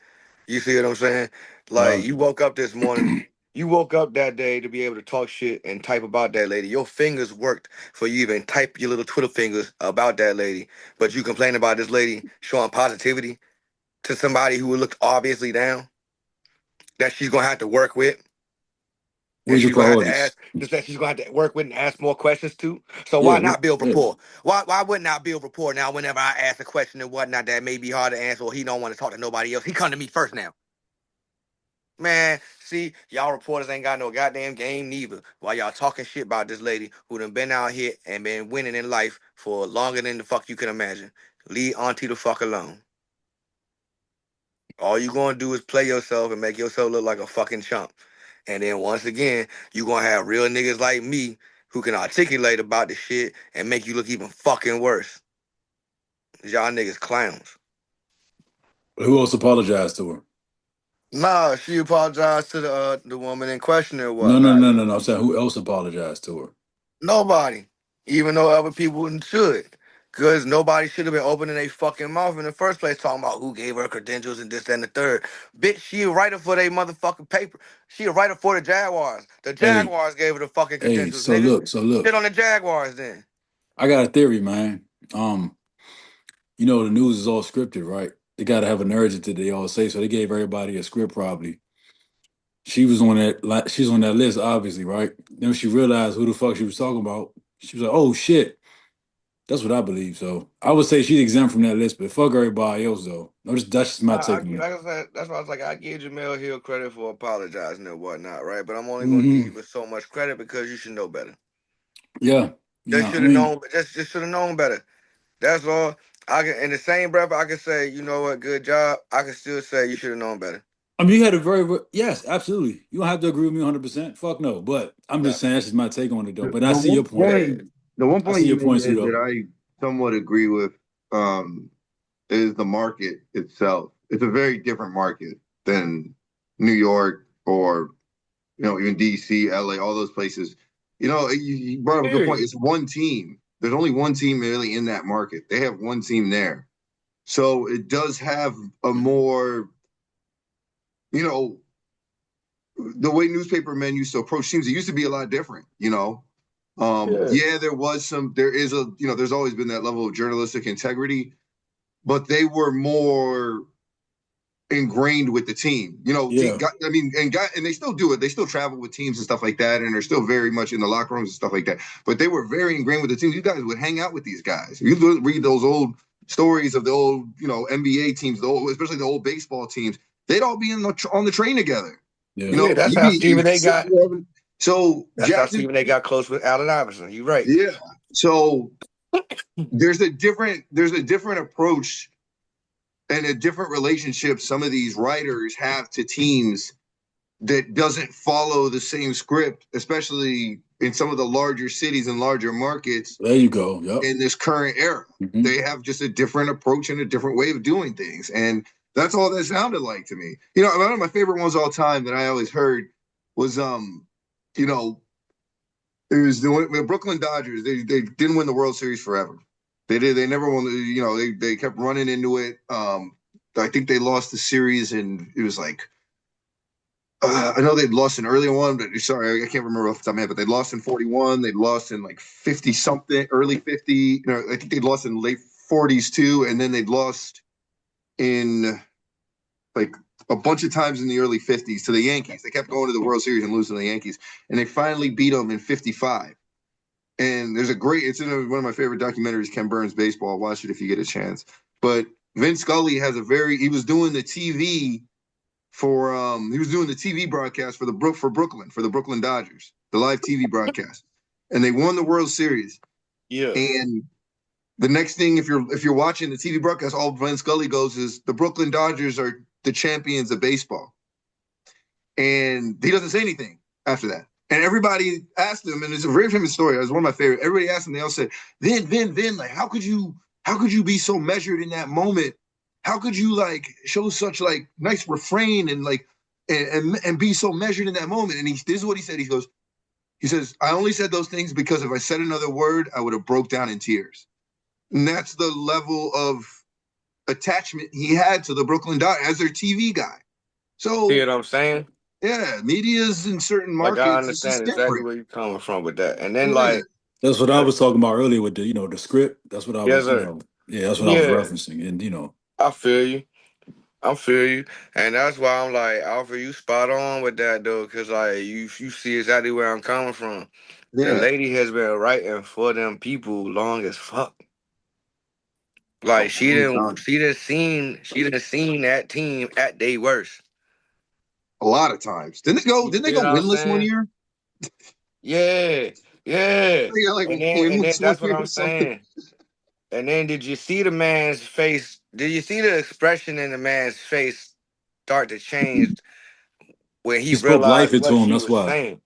You see what I'm saying? Like Well, you woke up this morning, you woke up that day to be able to talk shit and type about that lady. Your fingers worked for you even type your little Twitter fingers about that lady. But you complain about this lady showing positivity to somebody who looked obviously down that she's gonna have to work with. And where's your she's gonna have to priorities? ask just that she's gonna have to work with and ask more questions too. So Yeah, why not build yeah. rapport? Why wouldn't I build rapport now whenever I ask a question and whatnot that may be hard to answer or he don't want to talk to nobody else? He come to me first now. Man, see, y'all reporters ain't got no goddamn game neither. While y'all talking shit about this lady who done been out here and been winning in life for longer than the fuck you can imagine. Leave Auntie the fuck alone. All you gonna do is play yourself and make yourself look like a fucking chump. And then once again, you gonna have real niggas like me who can articulate about the shit and make you look even fucking worse. Y'all niggas clowns. Who else apologized to her? Nah, she apologized to the woman in question or No, no, whatnot. no, no, no. I'm saying who else apologized to her? Nobody, even though other people should. Because nobody should have been opening their fucking mouth in the first place talking about who gave her credentials and this, that, and the third. Bitch, she a writer for their motherfucking paper. She a writer for the Jaguars. The Hey, Jaguars gave her the fucking hey. credentials, So nigga. look, so look. Shit on the Jaguars then. I got a theory, man. You know the news is all scripted, right? They got to have an urgency. They all say so. They gave everybody a script, probably. She was on that. She's on that list, obviously, right? Then when she realized who the fuck she was talking about, she was like, "Oh shit." That's what I believe. So I would say she's exempt from that list, but fuck everybody else, though. No, that's just my take on it. Like I said, that's why I was like, I give Jamel Hill credit for apologizing and whatnot, right? But I'm only gonna give Hmm. you so much credit because you should know better. Yeah, They yeah. I should have mean, known. Just should have known better. That's all. I can in the same breath I can say, you know what, good job. I can still say you should have known better. you had a yes, absolutely. You don't have to agree with me 100%. Fuck no, but I'm just saying that's just my take on it, though. But I The see your one point. Yeah. point, the one I point see you your made points too, that though. I somewhat agree with um, is the market itself. It's a very different market than New York or even DC, LA, all those places. You brought up a good point. Period. It's one team. There's only one team really in that market. They have one team there, so it does have a more, you know, the way newspaper men used to approach teams. It used to be a lot different. Yeah. Yeah, there is there's always been that level of journalistic integrity, but they were more ingrained with the team. Yeah, I mean, and they still do it. They still travel with teams and stuff like that, and they're still very much in the locker rooms and stuff like that. But they were very ingrained with the team. You guys would hang out with these guys. You read those old stories of the old, NBA teams, especially the old baseball teams. They'd all be on the train together. yeah, Yeah, that's You'd how be Stephen A got. so That's how Jackson. Stephen A got close with Allen Iverson. You're right. Yeah. So there's a different approach and a different relationship some of these writers have to teams that doesn't follow the same script, especially in some of the larger cities and larger markets there you go. Yep. in this current era. Hmm. They have just a different approach and a different way of doing things. And that's all that sounded like to me. One of my favorite ones all time that I always heard was you know, it was the Brooklyn Dodgers. They didn't win the World Series forever. They did. They never won. They kept running into it. I think they lost the series, and it was like I know they'd lost an early one, but sorry, I can't remember off the top of my head. But they lost in 41. They lost in like 50 something, early 50. I think they'd lost in late 40s too, and then they'd lost in like a bunch of times in the early 50s to the Yankees. They kept going to the World Series and losing to the Yankees, and they finally beat them in 55. And it's in one of my favorite documentaries, Ken Burns Baseball. Watch it if you get a chance. But Vince Scully he was doing the TV he was doing the TV broadcast for the Brooklyn Dodgers, the live TV broadcast. And they won the World Series. Yeah. And the next thing, if you're watching the TV broadcast, all Vince Scully goes is the Brooklyn Dodgers are the champions of baseball. And he doesn't say anything after that. And everybody asked him, and it's a very famous story. It was one of my favorite. Everybody asked him, they all said, Vin, like, how could you be so measured in that moment? How could you like show such like nice refrain and like and be so measured in that moment? And this is what he said. He says, I only said those things because if I said another word, I would have broke down in tears. And that's the level of attachment he had to the Brooklyn Dodgers as their TV guy. See So what I'm saying? yeah, media's in certain Like I markets, it's understand just exactly different. where you're coming from with that. And then Yeah. That's what I yeah, was talking about earlier with the script. That's what I yes, was, sir. yeah, that's what I was Yeah, referencing. And I feel you. I feel you, and that's why I'm like, Alfred, you spot on with that though, cause like you see exactly where I'm coming from. The Yeah. lady has been writing for them people long as fuck. A Like long time. she didn't seen that team at their worst. A lot of times. You Didn't they see go what I'm winless one saying? year? Yeah, yeah. They got like And then winless one that's what year I'm or something. saying. And then did you see the man's face? Did you see the expression in the man's face start to change when he she spoke life realized into what him. she That's was why saying?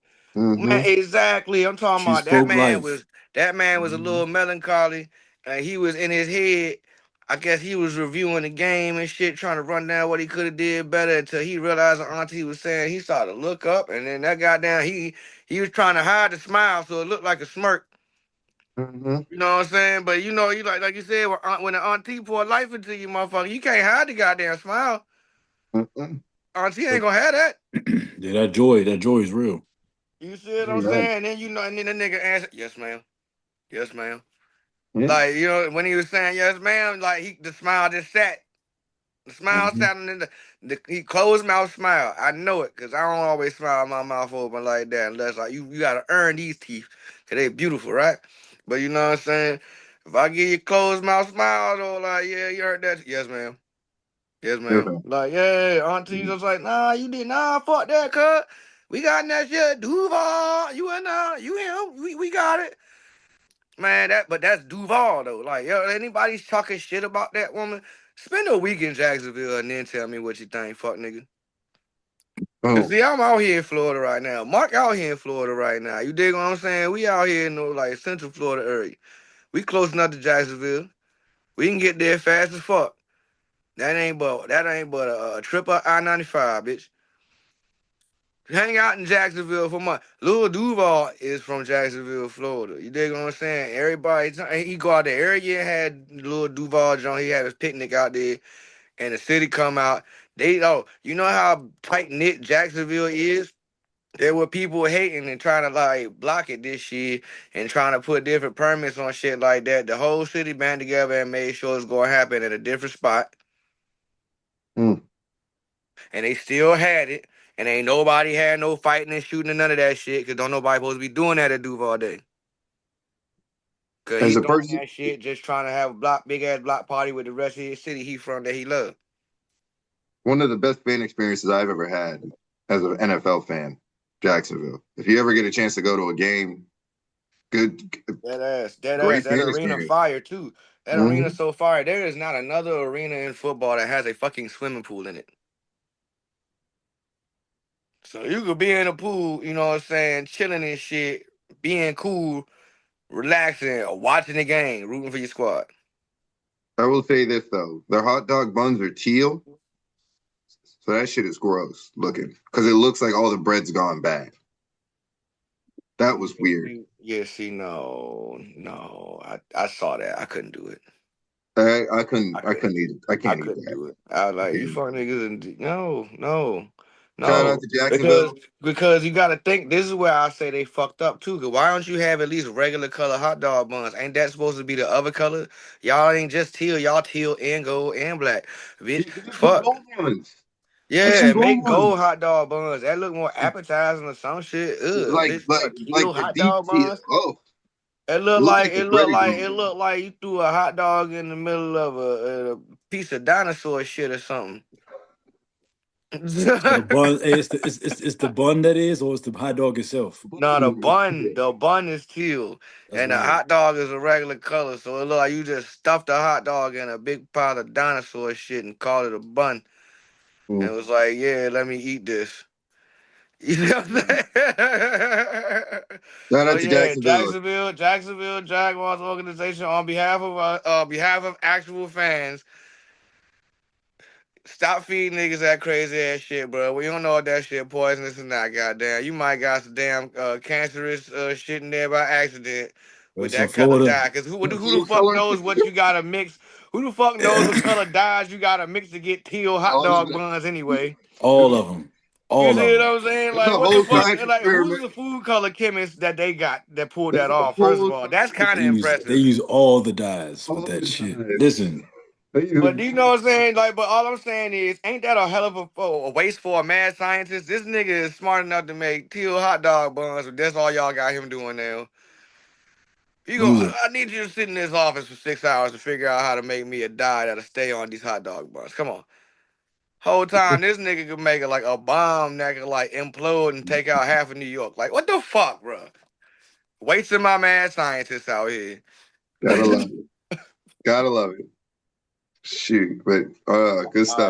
Man, Mm-hmm. exactly. I'm talking she about that spoke man life. was a little melancholy and he was in his head. I guess he was reviewing the game and shit, trying to run down what he could have did better until he realized what Auntie was saying. He started to look up, and then that goddamn he was trying to hide the smile so it looked like a smirk. Mm-hmm. You know what I'm saying? But you know, you like you said, when the auntie pour life into you, motherfucker, you can't hide the goddamn smile. Mm-hmm. Auntie ain't gonna have that. Yeah, that joy is real. You see what I'm Yeah. saying? And then you know, and then the nigga answered, "Yes, ma'am. Yes, ma'am." Yeah. Like, you know, when he was saying yes, ma'am, like the smile just sat. The smile Mm-hmm. sat in he closed mouth smile. I know it, cause I don't always smile my mouth open like that unless like you gotta earn these teeth. Cause they beautiful, right? But you know what I'm saying? If I give you closed mouth smile though, like, yeah, you heard that? Yes, ma'am. Yes, Yeah. ma'am. Like, yeah, auntie was like, nah, you did nah, fuck that, cuz. We got that shit, Duval. You and you him. We got it. Man, that's Duval though. Like, yo, anybody's talking shit about that woman, spend a week in Jacksonville and then tell me what you think, fuck nigga. Cause Oh. see, I'm out here in Florida right now. Mark out here in Florida right now. You dig what I'm saying? We out here in the like Central Florida area. We close enough to Jacksonville. We can get there fast as fuck. That ain't but a trip up I-95, bitch. Hang out in Jacksonville for months. Lil Duval is from Jacksonville, Florida. You dig what I'm saying? Everybody, he go out there every year. Had Lil Duval John. He had his picnic out there, and the city come out. You know how tight knit Jacksonville is. There were people hating and trying to like block it this year and trying to put different permits on shit like that. The whole city band together and made sure it's gonna happen at a different spot, Mm. and they still had it. And ain't nobody had no fighting and shooting and none of that shit, cause don't nobody supposed to be doing that at Duval Day. Cause As he a throwing person, that shit, just trying to have a big ass block party with the rest of his city he from that he love. one of the best fan experiences I've ever had as an NFL fan, Jacksonville. If you ever get a chance to go to a game, good, great That fan arena experience. fire too. That Mm-hmm. arena so fire. There is not another arena in football that has a fucking swimming pool in it. So you could be in a pool, you know what I'm saying, chilling and shit, being cool, relaxing, or watching the game, rooting for your squad. I will say this though, their hot dog buns are teal, so that shit is gross looking because it looks like all the bread's gone bad. That was weird. Yeah, see, no. I saw that. I couldn't do it. I I couldn't couldn't. eat it. I I can't eat couldn't that. do it. I was I like, you can't. fuck niggas and no, Shout out no. to Because Jacksonville. because you gotta think this is where I say they fucked up too. Cause why don't you have at least regular color hot dog buns? Ain't that supposed to be the other color? Y'all ain't just teal, y'all teal and gold and black. Bitch, Just put fuck. gold ones. Have some Yeah, gold make ones. gold hot dog buns. That look more appetizing or some shit. Ugh, Like bitch, like teal like the hot deep dog teal. buns. Oh, It it looked looks like like the bread is it gone. looked like you threw a hot dog in the middle of a piece of dinosaur shit or something. So the bun, hey, it's the bun that is, or it's the hot dog itself. No, the bun is teal, That's and the wild. hot dog is a regular color. So it look like you just stuffed a hot dog in a big pile of dinosaur shit and called it a bun. And Mm. it was like, yeah, let me eat this. You know what I'm saying? Shout So out to yeah, Jacksonville. Jacksonville Jaguars organization on behalf of actual fans. Stop feeding niggas that crazy ass shit, bro. We don't know if that shit poisonous or not, goddamn. You might got some damn cancerous shit in there by accident with So that color Florida, dye. Cause who the Teal fuck color. knows what you gotta mix? Who the fuck knows what color dyes you gotta mix to get teal hot All of dog it. buns anyway? all of them, You all of see what them. I'm saying? It's a Like, what the whole fuck? science Like, who's experiment. the food color chemist that they got that pulled It's that a off? First of whole all, that's science kind of They impressive. experiment. use all the dyes with All that the shit. time. Listen, They But use do you know what I'm saying? Like, but all I'm saying is, ain't that a hell of a waste for a mad scientist? This nigga is smart enough to make teal hot dog buns, but that's all y'all got him doing now. losing. I need you to sit in this office for 6 hours to figure out how to make me a dye that'll stay on these hot dog buns. Come on. Whole time, this nigga could make it like a bomb that could like implode and take out half of New York. Like, what the fuck, bro? Wasting my mad scientists out here. Gotta love it. Gotta love it. Shoot, but good All stuff.